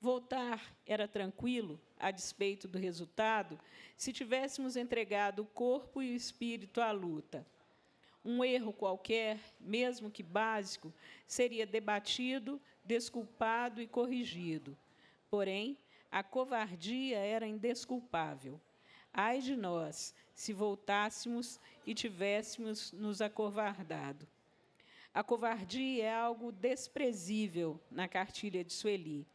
S5: Voltar era tranquilo, a despeito do resultado, se tivéssemos entregado o corpo e o espírito à luta. Um erro qualquer, mesmo que básico, seria debatido, desculpado e corrigido. Porém, a covardia era indesculpável. Ai de nós, se voltássemos e tivéssemos nos acovardado. A covardia é algo desprezível na cartilha de Sueli,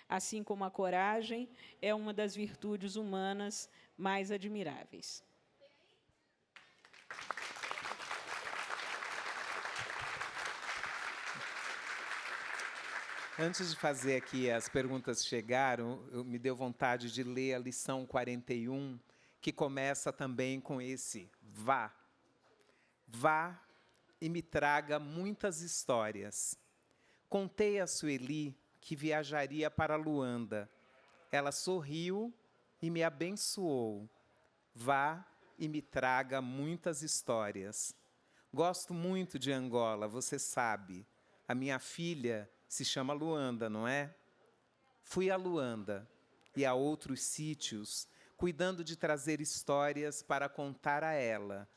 S5: assim como a coragem é uma das virtudes humanas mais admiráveis.
S4: Antes de fazer aqui as perguntas chegaram, me deu vontade de ler a lição 41, que começa também com esse vá. Vá e me traga muitas histórias. Contei a Sueli que viajaria para Luanda. Ela sorriu e me abençoou. Vá e me traga muitas histórias. Gosto muito de Angola, você sabe. A minha filha se chama Luanda, não é? Fui a Luanda e a outros sítios, cuidando de trazer histórias para contar a ela.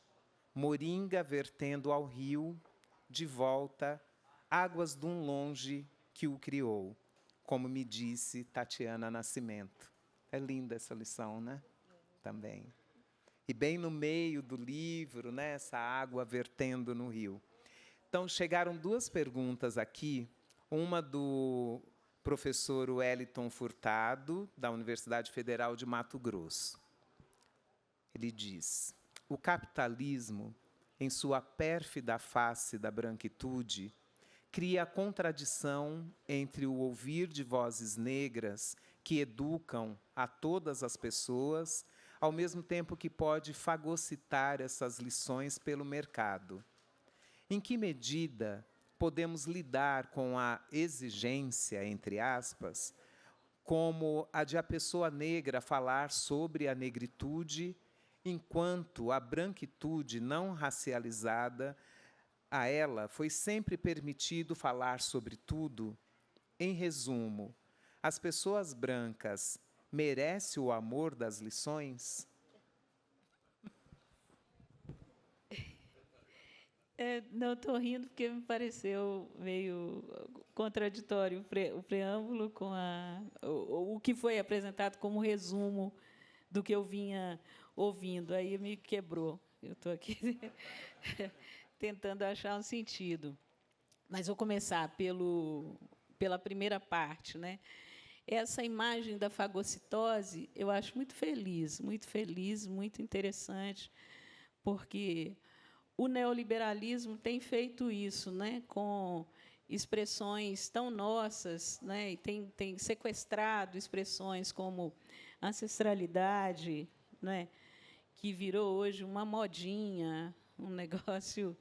S4: Moringa vertendo ao rio, de volta, águas de um longe que o criou, como me disse Tatiana Nascimento. É linda essa lição, né? Também. E bem no meio do livro, né, essa água vertendo no rio. Então, chegaram duas perguntas aqui, uma do professor Wellington Furtado, da Universidade Federal de Mato Grosso. Ele diz: o capitalismo, em sua pérfida face da branquitude, cria a contradição entre o ouvir de vozes negras que educam a todas as pessoas, ao mesmo tempo que pode fagocitar essas lições pelo mercado. Em que medida podemos lidar com a exigência, entre aspas, como a de a pessoa negra falar sobre a negritude, enquanto a branquitude não racializada, a ela foi sempre permitido falar sobre tudo? Em resumo, as pessoas brancas merecem o amor das lições?
S5: Não estou rindo porque me pareceu meio contraditório o preâmbulo com o que foi apresentado como resumo do que eu vinha ouvindo. Aí me quebrou. Eu estou aqui tentando achar um sentido. Mas vou começar pela primeira parte, né? Essa imagem da fagocitose eu acho muito feliz, muito interessante, porque o neoliberalismo tem feito isso, né, com expressões tão nossas, né, e tem sequestrado expressões como ancestralidade, né, que virou hoje uma modinha, um negócio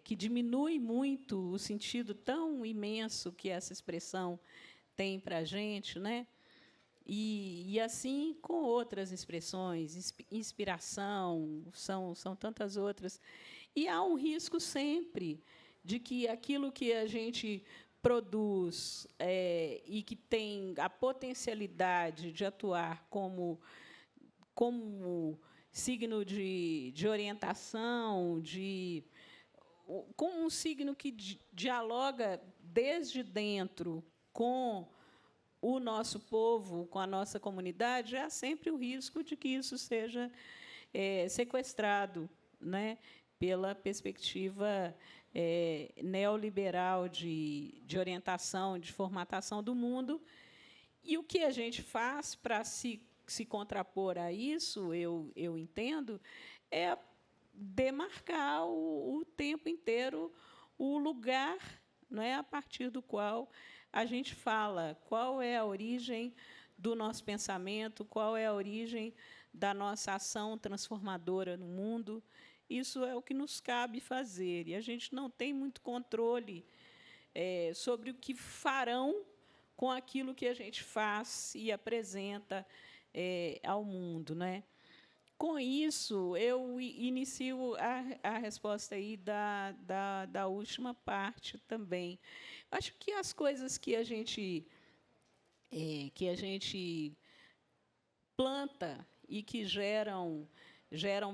S5: que diminui muito o sentido tão imenso que essa expressão tem para a gente, né? E assim com outras expressões, inspiração, são tantas outras. E há um risco sempre de que aquilo que a gente produz e que tem a potencialidade de atuar como signo de orientação, com um signo que dialoga desde dentro com o nosso povo, com a nossa comunidade, há sempre o risco de que isso seja sequestrado, né, pela perspectiva neoliberal de orientação, de formatação do mundo. E o que a gente faz para se contrapor a isso, eu entendo, é demarcar o tempo inteiro o lugar, não é, a partir do qual a gente fala, qual é a origem do nosso pensamento, qual é a origem da nossa ação transformadora no mundo. Isso é o que nos cabe fazer, e a gente não tem muito controle sobre o que farão com aquilo que a gente faz e apresenta ao mundo, né? Com isso, eu inicio a resposta aí da última parte também. Acho que as coisas que a gente planta e que geram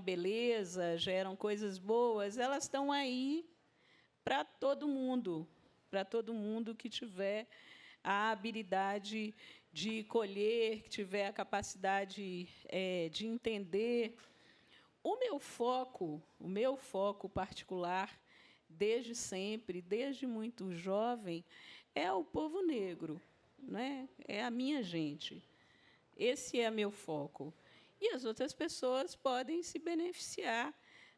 S5: beleza, geram coisas boas, elas estão aí para todo mundo que tiver a habilidade de colher, que tiver a capacidade de entender. O meu foco particular, desde sempre, desde muito jovem, é o povo negro, né? É a minha gente. Esse é meu foco. E as outras pessoas podem se beneficiar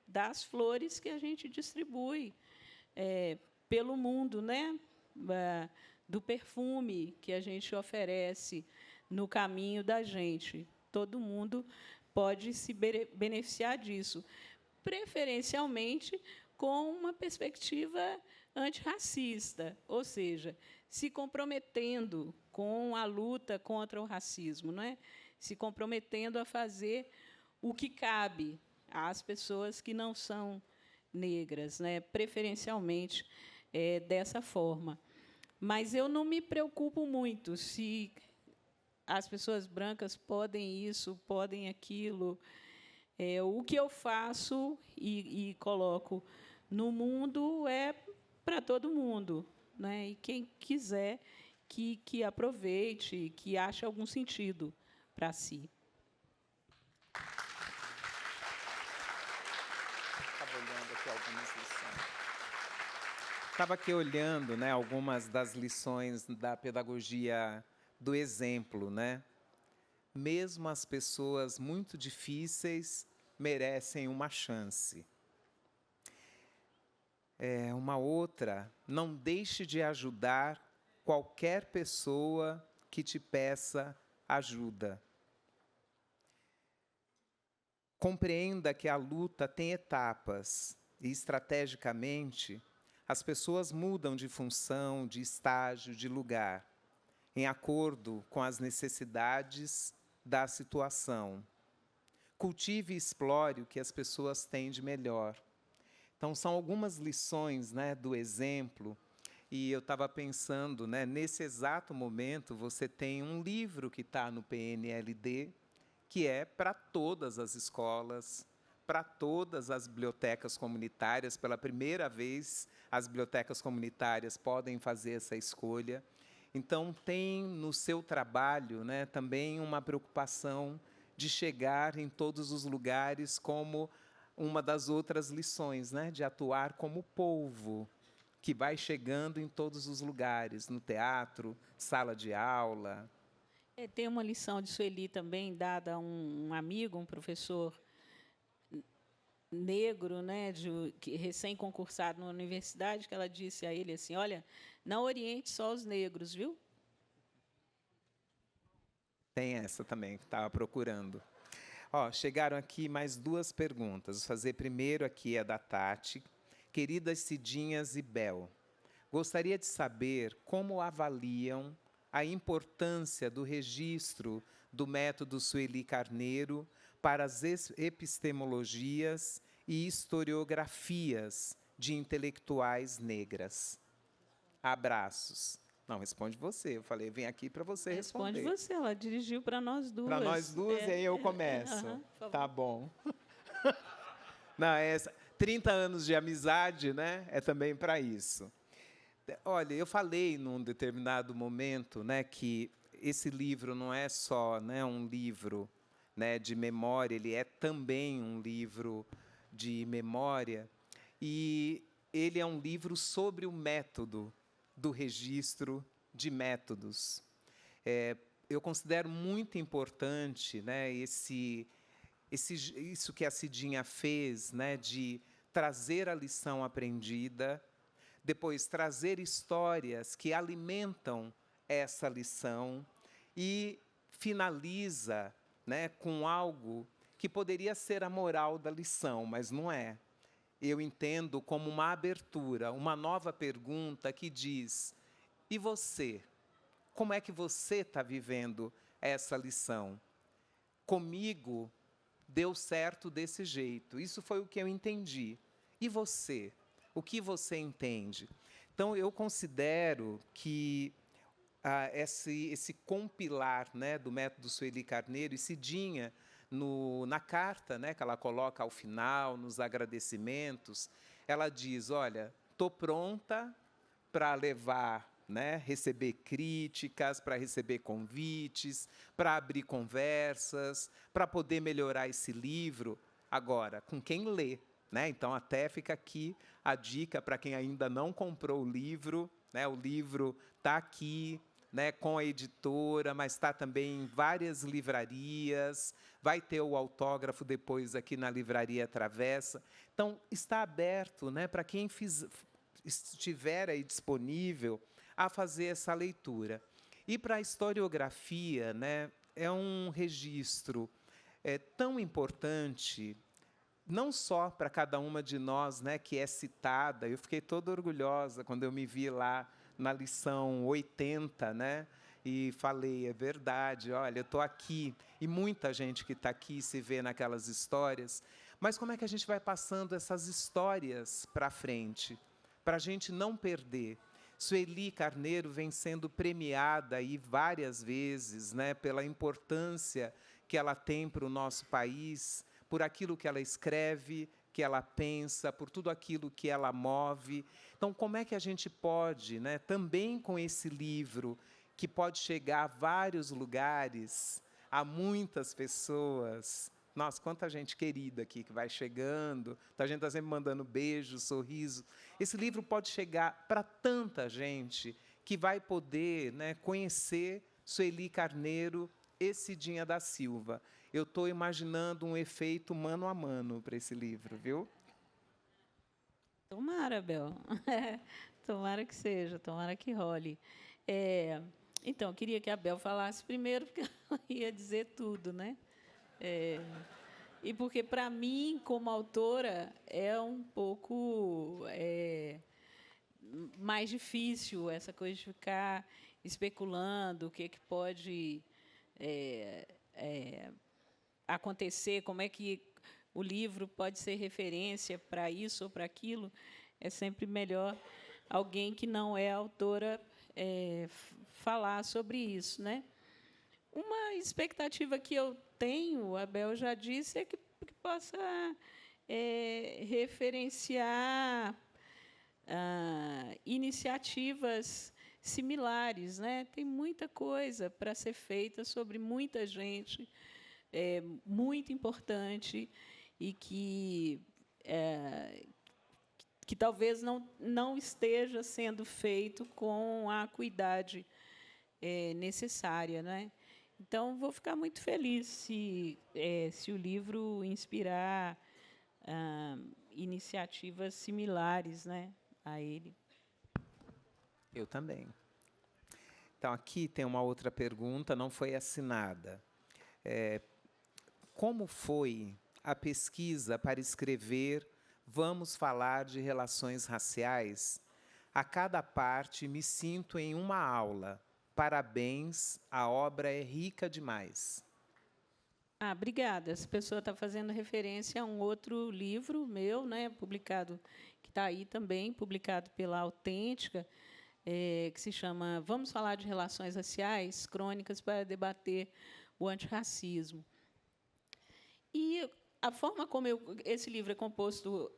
S5: das flores que a gente distribui pelo mundo, né? Do perfume que a gente oferece no caminho da gente. Todo mundo pode se beneficiar disso, preferencialmente com uma perspectiva antirracista, ou seja, se comprometendo com a luta contra o racismo, não é? Se comprometendo a fazer o que cabe às pessoas que não são negras, né? Preferencialmente dessa forma. Mas eu não me preocupo muito se as pessoas brancas podem isso, podem aquilo. O que eu faço e coloco no mundo é para todo mundo, né? E quem quiser que aproveite, que ache algum sentido para si.
S4: Estava olhando aqui algumas lições. Estava aqui olhando, né, algumas das lições da pedagogia do exemplo, né? Mesmo as pessoas muito difíceis merecem uma chance. Uma outra, não deixe de ajudar qualquer pessoa que te peça ajuda. Compreenda que a luta tem etapas e, estrategicamente, as pessoas mudam de função, de estágio, de lugar, em acordo com as necessidades da situação. Cultive e explore o que as pessoas têm de melhor. Então, são algumas lições, né, do exemplo. E eu estava pensando, né, nesse exato momento, você tem um livro que está no PNLD, que é para todas as escolas, para todas as bibliotecas comunitárias. Pela primeira vez, as bibliotecas comunitárias podem fazer essa escolha. Então, tem no seu trabalho, né, também uma preocupação de chegar em todos os lugares, como uma das outras lições, né, de atuar como povo, que vai chegando em todos os lugares, no teatro, sala de aula.
S5: Tem uma lição de Sueli também, dada a um amigo, um professor negro, né, recém-concursado na universidade, que ela disse a ele assim: olha, não oriente só os negros, viu?
S4: Tem essa também, que estava procurando. Ó, chegaram aqui mais 2 perguntas. Vou fazer primeiro aqui a da Tati. Queridas Cidinhas e Bel, gostaria de saber como avaliam a importância do registro do método Sueli Carneiro para as epistemologias e historiografias de intelectuais negras. Abraços. Não, responde você. Eu falei, vem aqui para você responder.
S5: Responde você, ela dirigiu para nós duas.
S4: Para nós duas, e aí eu começo. Tá bom. Não, 30 anos de amizade, né, é também para isso. Olha, eu falei num determinado momento, né, que esse livro não é só, né, um livro, né, de memória, ele é também um livro de memória, e ele é um livro sobre o método do registro de métodos. Eu considero muito importante, né, isso que a Cidinha fez, né, de trazer a lição aprendida, depois trazer histórias que alimentam essa lição e finaliza, né, com algo que poderia ser a moral da lição, mas não é. Eu entendo como uma abertura, uma nova pergunta que diz: e você? Como é que você está vivendo essa lição? Comigo deu certo desse jeito. Isso foi o que eu entendi. E você? O que você entende? Então, eu considero que esse compilar, né, do método Sueli Carneiro, e Cidinha, na carta, né, que ela coloca ao final, nos agradecimentos, ela diz, olha, estou pronta para levar, né, receber críticas, para receber convites, para abrir conversas, para poder melhorar esse livro. Agora, com quem lê, né? Então, até fica aqui a dica para quem ainda não comprou o livro, né? O livro está aqui, né, com a editora, mas está também em várias livrarias, vai ter o autógrafo depois aqui na Livraria Travessa. Então, está aberto, né, para quem estiver aí disponível a fazer essa leitura. E para a historiografia, né, é um registro tão importante, não só para cada uma de nós, né, que é citada. Eu fiquei toda orgulhosa quando eu me vi lá na lição 80, né, e falei, é verdade, olha, eu estou aqui, e muita gente que está aqui se vê naquelas histórias, mas como é que a gente vai passando essas histórias para frente, para a gente não perder? Sueli Carneiro vem sendo premiada aí várias vezes, né, pela importância que ela tem para o nosso país, por aquilo que ela escreve, que ela pensa, por tudo aquilo que ela move. Então, como é que a gente pode, né, também com esse livro, que pode chegar a vários lugares, a muitas pessoas. Nossa, quanta gente querida aqui que vai chegando, a gente está sempre mandando beijos, sorriso. Esse livro pode chegar para tanta gente que vai poder, né, conhecer Sueli Carneiro e Cidinha da Silva. Eu estou imaginando um efeito mano a mano para esse livro, viu?
S5: Tomara, Bel. Tomara que seja, tomara que role. Então, eu queria que a Bel falasse primeiro, porque ela ia dizer tudo, né? E porque, para mim, como autora, é um pouco mais difícil essa coisa de ficar especulando o que pode acontecer, como é que o livro pode ser referência para isso ou para aquilo. É sempre melhor alguém que não é autora falar sobre isso, né? Uma expectativa que eu tenho, a Bel já disse, é que possa referenciar iniciativas similares, né? Tem muita coisa para ser feita sobre muita gente, muito importante, e que talvez não esteja sendo feito com a acuidade necessária, né? Então, vou ficar muito feliz se o livro inspirar iniciativas similares, né, a ele.
S4: Eu também. Então, aqui tem uma outra pergunta, não foi assinada. Como foi a pesquisa para escrever Vamos Falar de Relações Raciais? A cada parte me sinto em uma aula. Parabéns, a obra é rica demais.
S5: Obrigada. Essa pessoa está fazendo referência a um outro livro meu, né, publicado, que está aí também, publicado pela Autêntica, que se chama Vamos Falar de Relações Raciais, Crônicas para Debater o Antirracismo. E a forma como esse livro é composto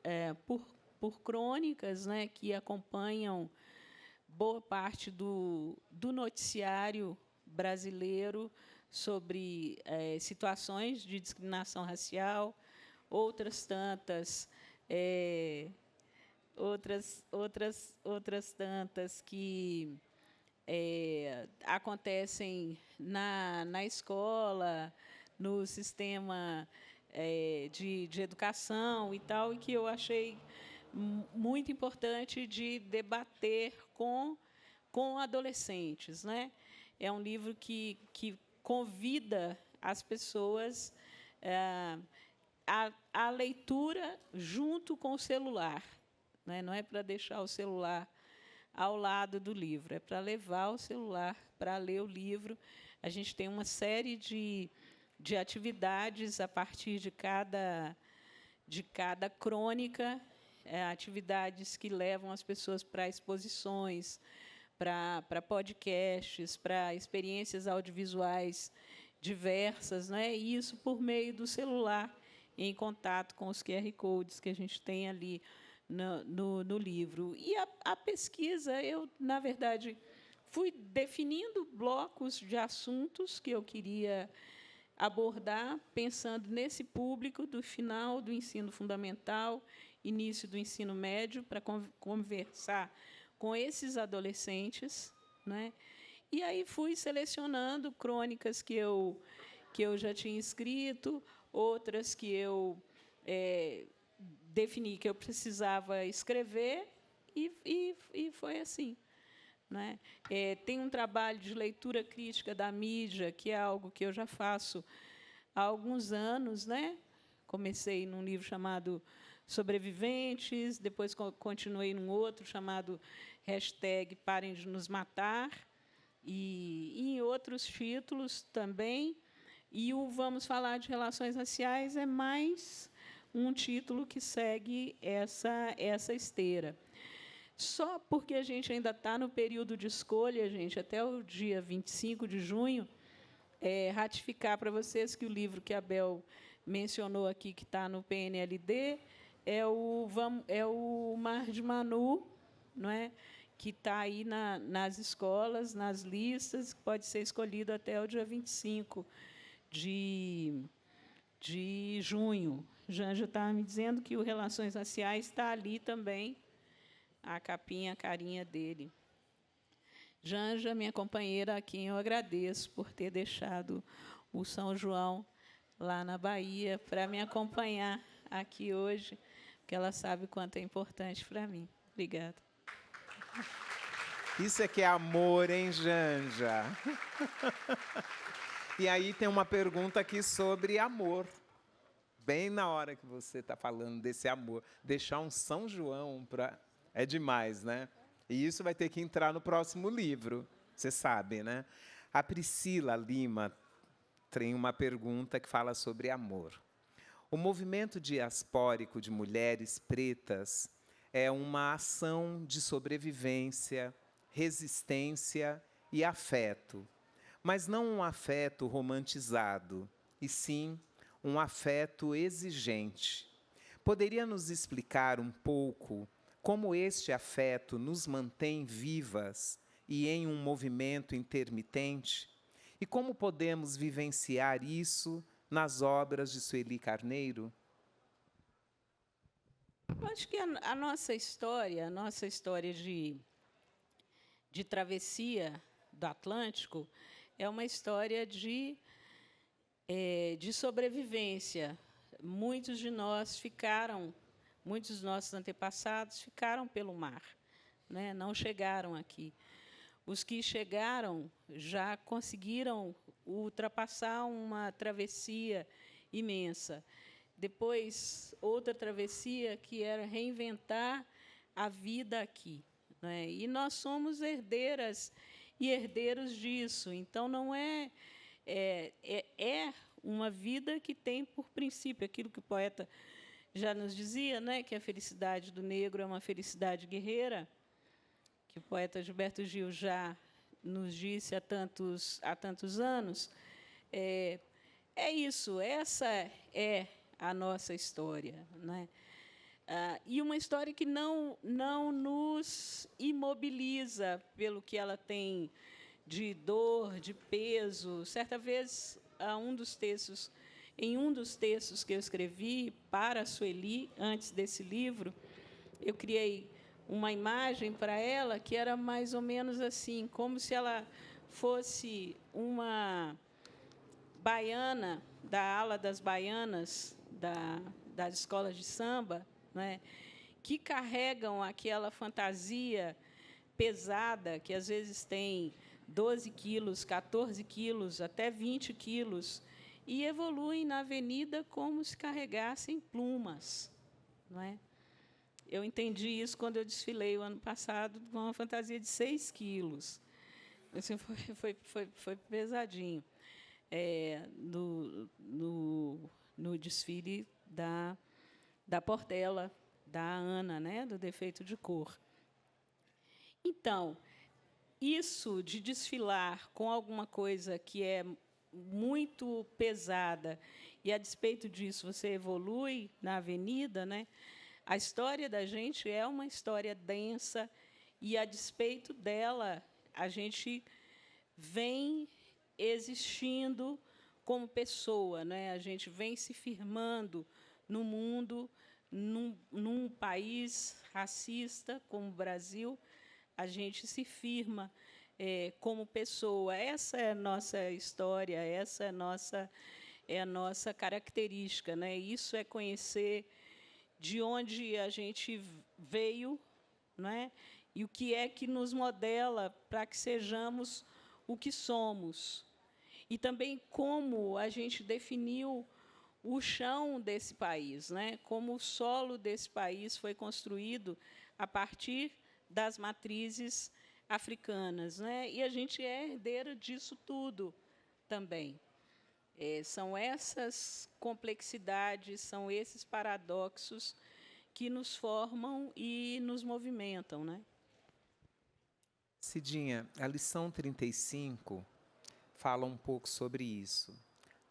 S5: por crônicas, né, que acompanham boa parte do noticiário brasileiro sobre situações de discriminação racial, outras tantas que acontecem na escola, no sistema de educação e tal, e que eu achei muito importante de debater com adolescentes, né? É um livro que convida as pessoas à leitura junto com o celular, né? Não é para deixar o celular ao lado do livro, é para levar o celular para ler o livro. A gente tem uma série de atividades a partir de cada crônica, atividades que levam as pessoas para exposições, para podcasts, para experiências audiovisuais diversas, né? E isso por meio do celular, em contato com os QR Codes que a gente tem ali no livro. E a pesquisa, eu, na verdade, fui definindo blocos de assuntos que eu queria abordar, pensando nesse público do final do ensino fundamental, início do ensino médio, para conversar com esses adolescentes, né? E aí fui selecionando crônicas que eu já tinha escrito, outras que eu defini que eu precisava escrever, e foi assim, né? Tem um trabalho de leitura crítica da mídia, que é algo que eu já faço há alguns anos, né? Comecei num livro chamado Sobreviventes, depois continuei num outro chamado #Parem de Nos Matar, e em outros títulos também. E o Vamos Falar de Relações Raciais é mais um título que segue essa esteira. Só porque a gente ainda está no período de escolha, gente, até o dia 25 de junho, ratificar para vocês que o livro que a Bel mencionou aqui, que está no PNLD, é o Mar de Manu, não é? Que está aí nas escolas, nas listas, que pode ser escolhido até o dia 25 de junho. Janja estava me dizendo que o Relações Raciais está ali também, a capinha, a carinha dele. Janja, minha companheira, a quem eu agradeço por ter deixado o São João lá na Bahia para me acompanhar aqui hoje, porque ela sabe o quanto é importante para mim. Obrigada.
S4: Isso é que é amor, hein, Janja? E aí tem uma pergunta aqui sobre amor. Bem na hora que você está falando desse amor. Deixar um São João para... É demais, né? E isso vai ter que entrar no próximo livro. Você sabe, né? A Priscila Lima tem uma pergunta que fala sobre amor. O movimento diaspórico de mulheres pretas é uma ação de sobrevivência, resistência e afeto, mas não um afeto romantizado, e sim um afeto exigente. Poderia nos explicar um pouco como este afeto nos mantém vivas e em um movimento intermitente? E como podemos vivenciar isso nas obras de Sueli Carneiro?
S5: Eu acho que a nossa história de travessia do Atlântico é uma história de sobrevivência. Muitos de nós ficaram, muitos dos nossos antepassados ficaram pelo mar, né? Não chegaram aqui. Os que chegaram já conseguiram ultrapassar uma travessia imensa. Depois, outra travessia que era reinventar a vida aqui, né? E nós somos herdeiras e herdeiros disso. Então, não é uma vida que tem por princípio aquilo que o poeta já nos dizia, né? Que a felicidade do negro é uma felicidade guerreira, que o poeta Gilberto Gil já nos disse há tantos anos. É isso, essa é a nossa história, né? E uma história que não nos imobiliza pelo que ela tem de dor, de peso. Certa vez, em um dos textos que eu escrevi para a Sueli, antes desse livro, eu criei uma imagem para ela que era mais ou menos assim, como se ela fosse uma baiana da ala das baianas das escolas de samba, né, que carregam aquela fantasia pesada, que às vezes tem 12 quilos, 14 quilos, até 20 quilos, e evoluem na avenida como se carregassem plumas, não é? Eu entendi isso quando eu desfilei o ano passado com uma fantasia de 6 quilos. Assim, foi pesadinho. No desfile da Portela, da Ana, né, do Defeito de Cor. Então, isso de desfilar com alguma coisa que é muito pesada, e, a despeito disso, você evolui na avenida, né? A história da gente é uma história densa, e, a despeito dela, a gente vem existindo como pessoa, né? A gente vem se firmando no mundo, num país racista como o Brasil, a gente se firma como pessoa. Essa é a nossa história, essa é a nossa característica, né? Isso é conhecer de onde a gente veio, não é? E o que é que nos modela para que sejamos o que somos. E também como a gente definiu o chão desse país, né? Como o solo desse país foi construído a partir das matrizes africanas, né? E a gente é herdeira disso tudo também. São essas complexidades, são esses paradoxos que nos formam e nos movimentam, né?
S4: Cidinha, a lição 35 fala um pouco sobre isso.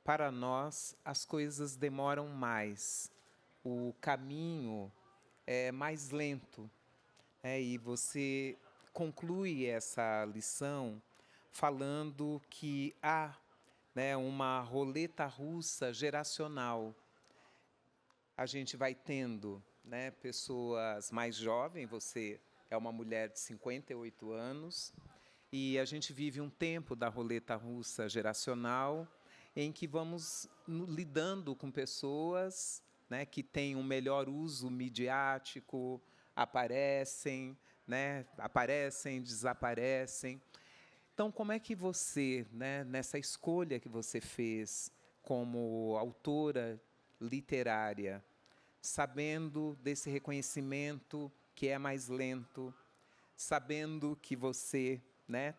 S4: Para nós, as coisas demoram mais, o caminho é mais lento. E você conclui essa lição falando que há, né, uma roleta russa geracional. A gente vai tendo, né, pessoas mais jovens, você é uma mulher de 58 anos, e a gente vive um tempo da roleta russa geracional em que vamos lidando com pessoas, né, que têm um melhor uso midiático, aparecem, né, aparecem, desaparecem. Então, como é que você, né, nessa escolha que você fez como autora literária, sabendo desse reconhecimento que é mais lento, sabendo que você, né,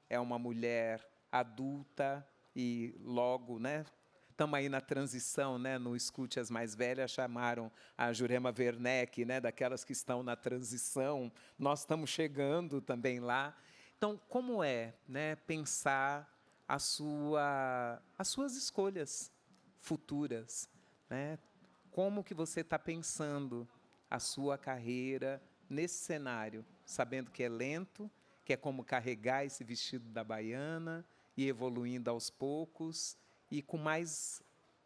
S4: é uma mulher adulta e logo, né, estamos aí na transição, né, no Escute as Mais Velhas, chamaram a Jurema Werneck, né, daquelas que estão na transição, nós estamos chegando também lá. Então, como é, né, pensar as suas escolhas futuras, né? Como que você está pensando a sua carreira nesse cenário, sabendo que é lento, que é como carregar esse vestido da baiana e evoluindo aos poucos e com mais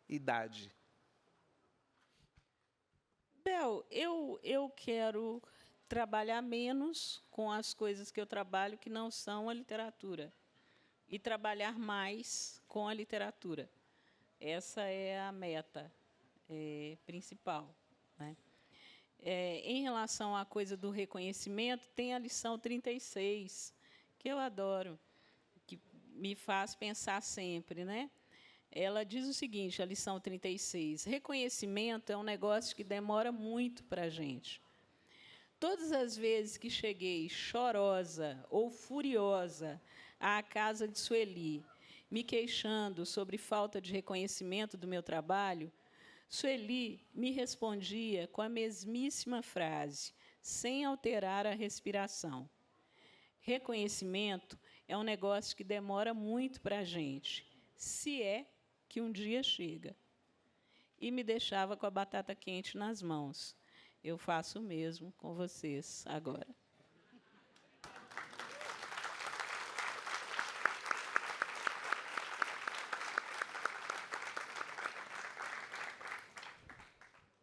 S4: idade?
S5: Bel, eu quero trabalhar menos com as coisas que eu trabalho que não são a literatura e trabalhar mais com a literatura. Essa é a meta principal, né? Em relação à coisa do reconhecimento, tem a lição 36, que eu adoro, que me faz pensar sempre, né? Ela diz o seguinte, a lição 36, reconhecimento é um negócio que demora muito para a gente. Todas as vezes que cheguei chorosa ou furiosa à casa de Sueli, me queixando sobre falta de reconhecimento do meu trabalho, Sueli me respondia com a mesmíssima frase, sem alterar a respiração. Reconhecimento é um negócio que demora muito para a gente, se é que um dia chega. E me deixava com a batata quente nas mãos. Eu faço o mesmo com vocês agora.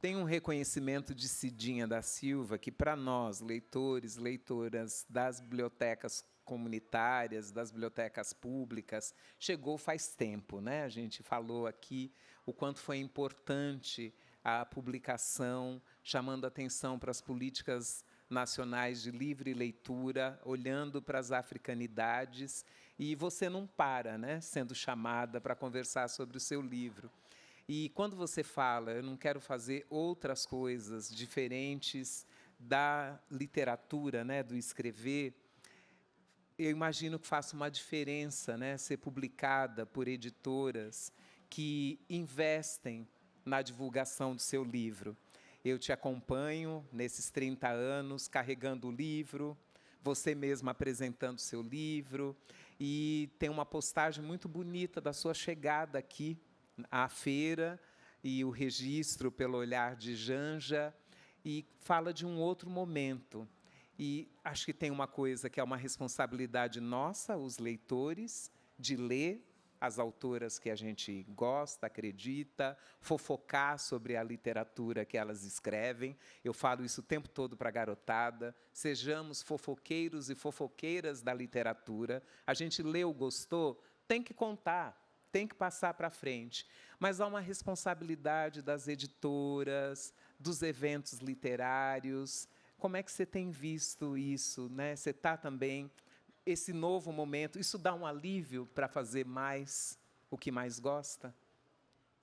S4: Tem um reconhecimento de Cidinha da Silva que, para nós, leitores, leitoras das bibliotecas comunitárias, das bibliotecas públicas, chegou faz tempo, né? A gente falou aqui o quanto foi importante a publicação, chamando atenção para as políticas nacionais de livre leitura, olhando para as africanidades, e você não para, né? Sendo chamada para conversar sobre o seu livro. E quando você fala, eu não quero fazer outras coisas diferentes da literatura, né, do escrever, eu imagino que faça uma diferença, né, ser publicada por editoras que investem na divulgação do seu livro. Eu te acompanho nesses 30 anos, carregando o livro, você mesma apresentando o seu livro, e tem uma postagem muito bonita da sua chegada aqui à feira e o registro pelo olhar de Janja, e fala de um outro momento. E acho que tem uma coisa que é uma responsabilidade nossa, os leitores, de ler as autoras que a gente gosta, acredita, fofocar sobre a literatura que elas escrevem. Eu falo isso o tempo todo para a garotada. Sejamos fofoqueiros e fofoqueiras da literatura. A gente leu, gostou, tem que contar, tem que passar para frente. Mas há uma responsabilidade das editoras, dos eventos literários. Como é que você tem visto isso, né? Você está também, esse novo momento, isso dá um alívio para fazer mais o que mais gosta?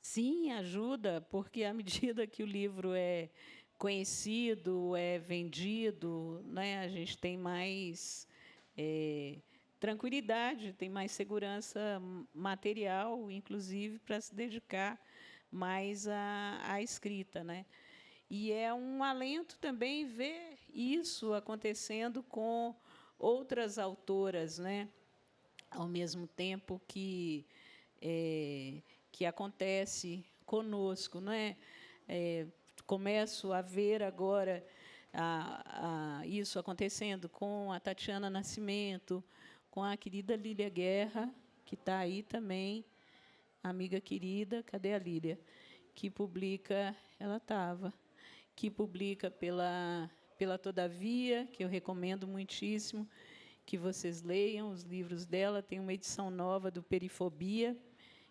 S5: Sim, ajuda, porque à medida que o livro é conhecido, é vendido, né, a gente tem mais tranquilidade, tem mais segurança material, inclusive, para se dedicar mais à escrita, né? E é um alento também ver isso acontecendo com outras autoras, né? Ao mesmo tempo que acontece conosco, não é? Começo a ver agora isso acontecendo com a Tatiana Nascimento, com a querida Lília Guerra, que está aí também, amiga querida, cadê a Lília? Que publica, ela estava, que publica pela Todavia, que eu recomendo muitíssimo que vocês leiam os livros dela. Tem uma edição nova do Perifobia,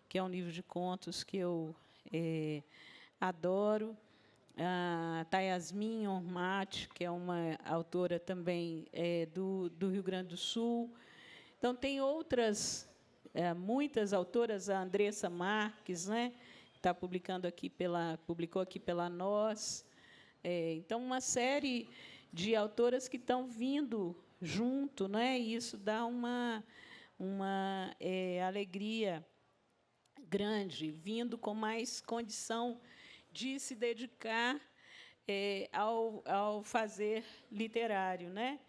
S5: que é um livro de contos que eu adoro. a Tayasmin Ormat, que é uma autora também do Rio Grande do Sul. Então, tem outras, muitas autoras, a Andressa Marques, né, está publicou aqui pela Nós. Então, uma série de autoras que estão vindo junto, né, e isso dá uma alegria grande, vindo com mais condição de se dedicar ao fazer literário, né?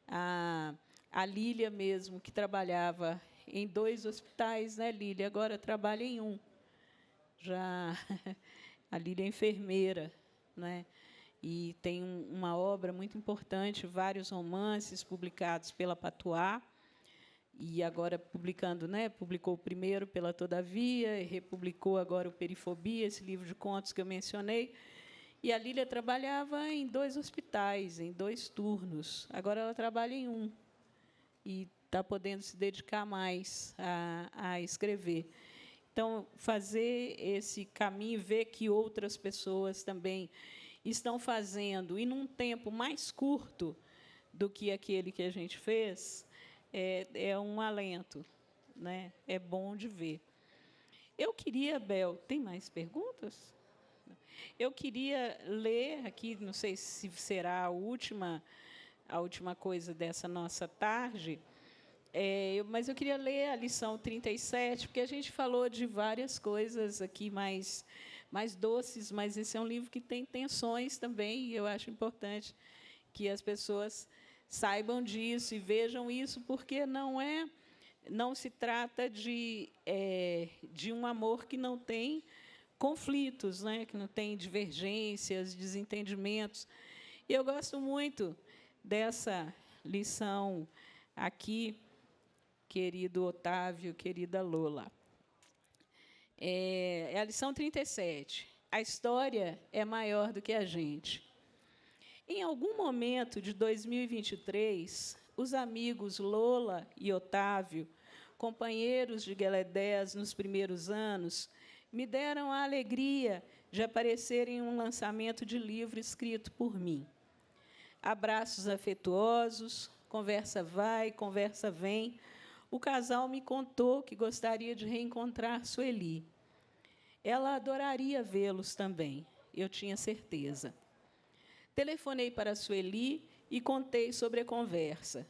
S5: A Lília mesmo, que trabalhava em 2 hospitais, né, Lília? Agora trabalha em um. Já a Lília é enfermeira, né? E tem uma obra muito importante, vários romances publicados pela Patuá, e agora publicando, né, publicou o primeiro pela Todavia, e republicou agora o Perifobia, esse livro de contos que eu mencionei. E a Lília trabalhava em 2 hospitais, em 2 turnos. Agora ela trabalha em um e está podendo se dedicar mais a escrever. Então, fazer esse caminho, ver que outras pessoas também estão fazendo, e num tempo mais curto do que aquele que a gente fez, é um alento, né? É bom de ver. Eu queria, Bel, tem mais perguntas? Eu queria ler aqui, não sei se será a última coisa dessa nossa tarde, mas eu queria ler a lição 37, porque a gente falou de várias coisas aqui mais doces, mas esse é um livro que tem tensões também, e eu acho importante que as pessoas saibam disso e vejam isso, porque não se trata de um amor que não tem conflitos, né? Que não tem divergências, desentendimentos. E eu gosto muito dessa lição aqui, querido Otávio, querida Lola. É a lição 37. A história é maior do que a gente. Em algum momento de 2023, os amigos Lola e Otávio, companheiros de Gueledés nos primeiros anos, me deram a alegria de aparecer em um lançamento de livro escrito por mim. Abraços afetuosos, conversa vai, conversa vem. O casal me contou que gostaria de reencontrar Sueli. Ela adoraria vê-los também, eu tinha certeza. Telefonei para Sueli e contei sobre a conversa.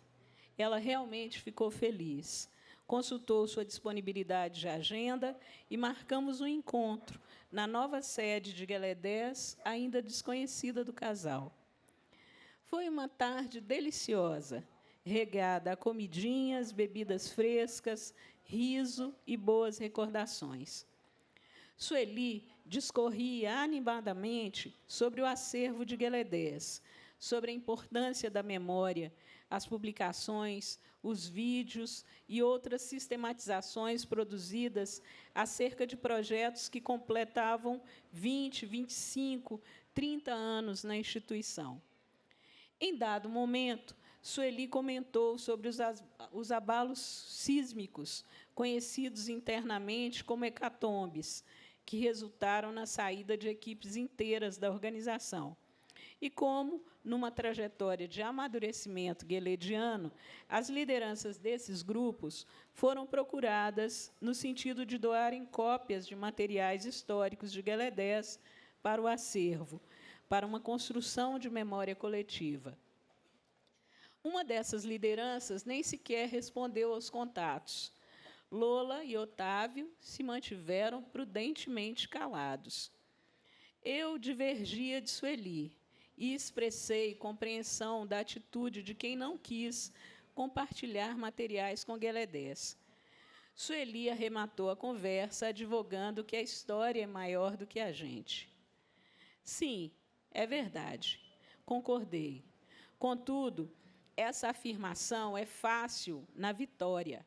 S5: Ela realmente ficou feliz. Consultou sua disponibilidade de agenda e marcamos um encontro na nova sede de Gueledés, ainda desconhecida do casal. Foi uma tarde deliciosa, regada a comidinhas, bebidas frescas, riso e boas recordações. Sueli discorria animadamente sobre o acervo de Gueledés, sobre a importância da memória, as publicações, os vídeos e outras sistematizações produzidas acerca de projetos que completavam 20, 25, 30 anos na instituição. Em dado momento, Sueli comentou sobre os abalos sísmicos, conhecidos internamente como hecatombes, que resultaram na saída de equipes inteiras da organização. E como, numa trajetória de amadurecimento guelediano, as lideranças desses grupos foram procuradas no sentido de doarem cópias de materiais históricos de Gueledés para o acervo, para uma construção de memória coletiva. Uma dessas lideranças nem sequer respondeu aos contatos. Lola e Otávio se mantiveram prudentemente calados. Eu divergia de Sueli e expressei compreensão da atitude de quem não quis compartilhar materiais com Gueledés. Sueli arrematou a conversa, advogando que a história é maior do que a gente. Sim, é verdade, concordei. Contudo, essa afirmação é fácil na vitória.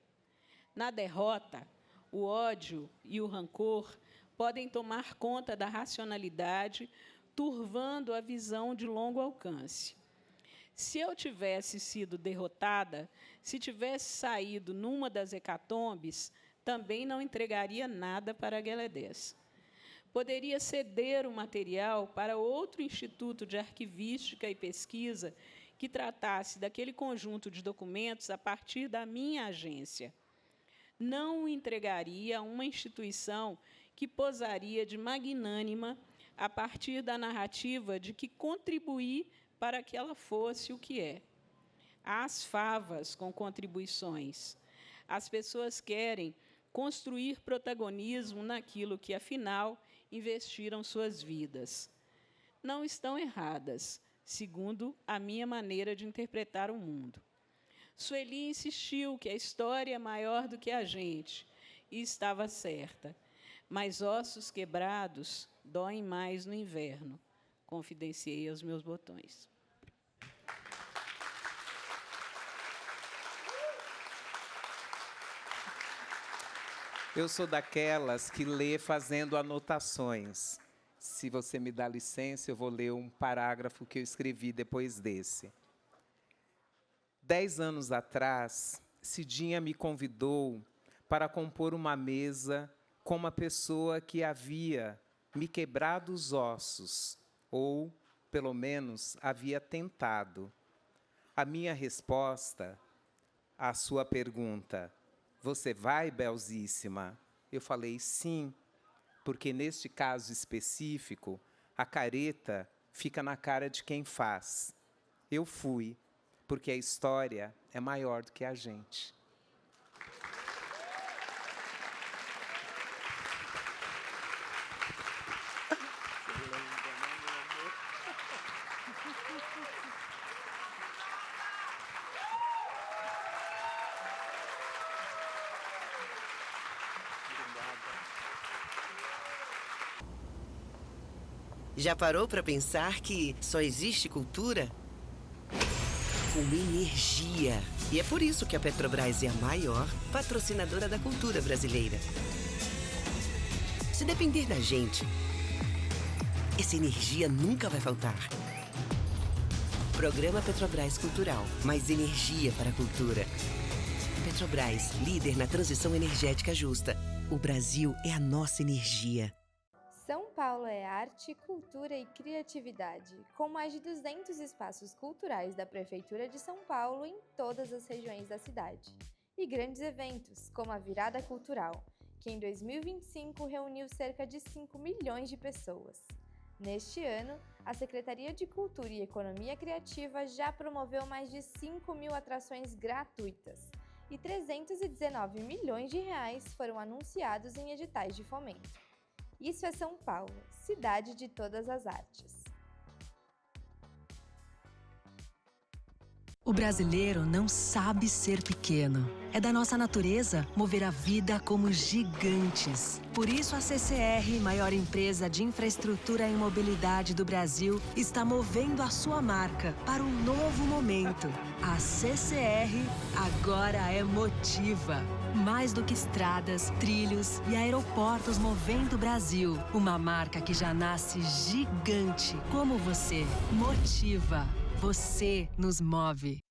S5: Na derrota, o ódio e o rancor podem tomar conta da racionalidade, turvando a visão de longo alcance. Se eu tivesse sido derrotada, se tivesse saído numa das hecatombes, também não entregaria nada para Gueledés. poderia ceder o material para outro instituto de arquivística e pesquisa que tratasse daquele conjunto de documentos a partir da minha agência. Não o entregaria a uma instituição que posaria de magnânima a partir da narrativa de que contribuí para que ela fosse o que é. Às favas com contribuições. As pessoas querem construir protagonismo naquilo que, afinal, investiram suas vidas. Não estão erradas, segundo a minha maneira de interpretar o mundo. Sueli insistiu que a história é maior do que a gente, e estava certa. Mas ossos quebrados doem mais no inverno, confidenciei aos meus botões.
S4: Eu sou daquelas que lê fazendo anotações. Se você me dá licença, eu vou ler um parágrafo que eu escrevi depois desse. 10 anos atrás, Cidinha me convidou para compor uma mesa com uma pessoa que havia me quebrado os ossos, ou, pelo menos, havia tentado. A minha resposta à sua pergunta: "Você vai, Belzíssima?" Eu falei sim, porque neste caso específico, a careta fica na cara de quem faz. Eu fui, porque a história é maior do que a gente.
S1: Já parou para pensar que só existe cultura com energia? E é por isso que a Petrobras é a maior patrocinadora da cultura brasileira. Se depender da gente, essa energia nunca vai faltar. Programa Petrobras Cultural. Mais energia para a cultura. Petrobras, líder na transição energética justa. O Brasil é a nossa energia.
S6: São Paulo é arte, cultura e criatividade, com mais de 200 espaços culturais da Prefeitura de São Paulo em todas as regiões da cidade. E grandes eventos, como a Virada Cultural, que em 2025 reuniu cerca de 5 milhões de pessoas. Neste ano, a Secretaria de Cultura e Economia Criativa já promoveu mais de 5 mil atrações gratuitas e 319 milhões de reais foram anunciados em editais de fomento. Isso é São Paulo, cidade de todas as artes.
S7: O brasileiro não sabe ser pequeno. É da nossa natureza mover a vida como gigantes. Por isso a CCR, maior empresa de infraestrutura e mobilidade do Brasil, está movendo a sua marca para um novo momento. A CCR agora é Motiva. Mais do que estradas, trilhos e aeroportos movendo o Brasil. Uma marca que já nasce gigante, como você. Motiva. Você nos move.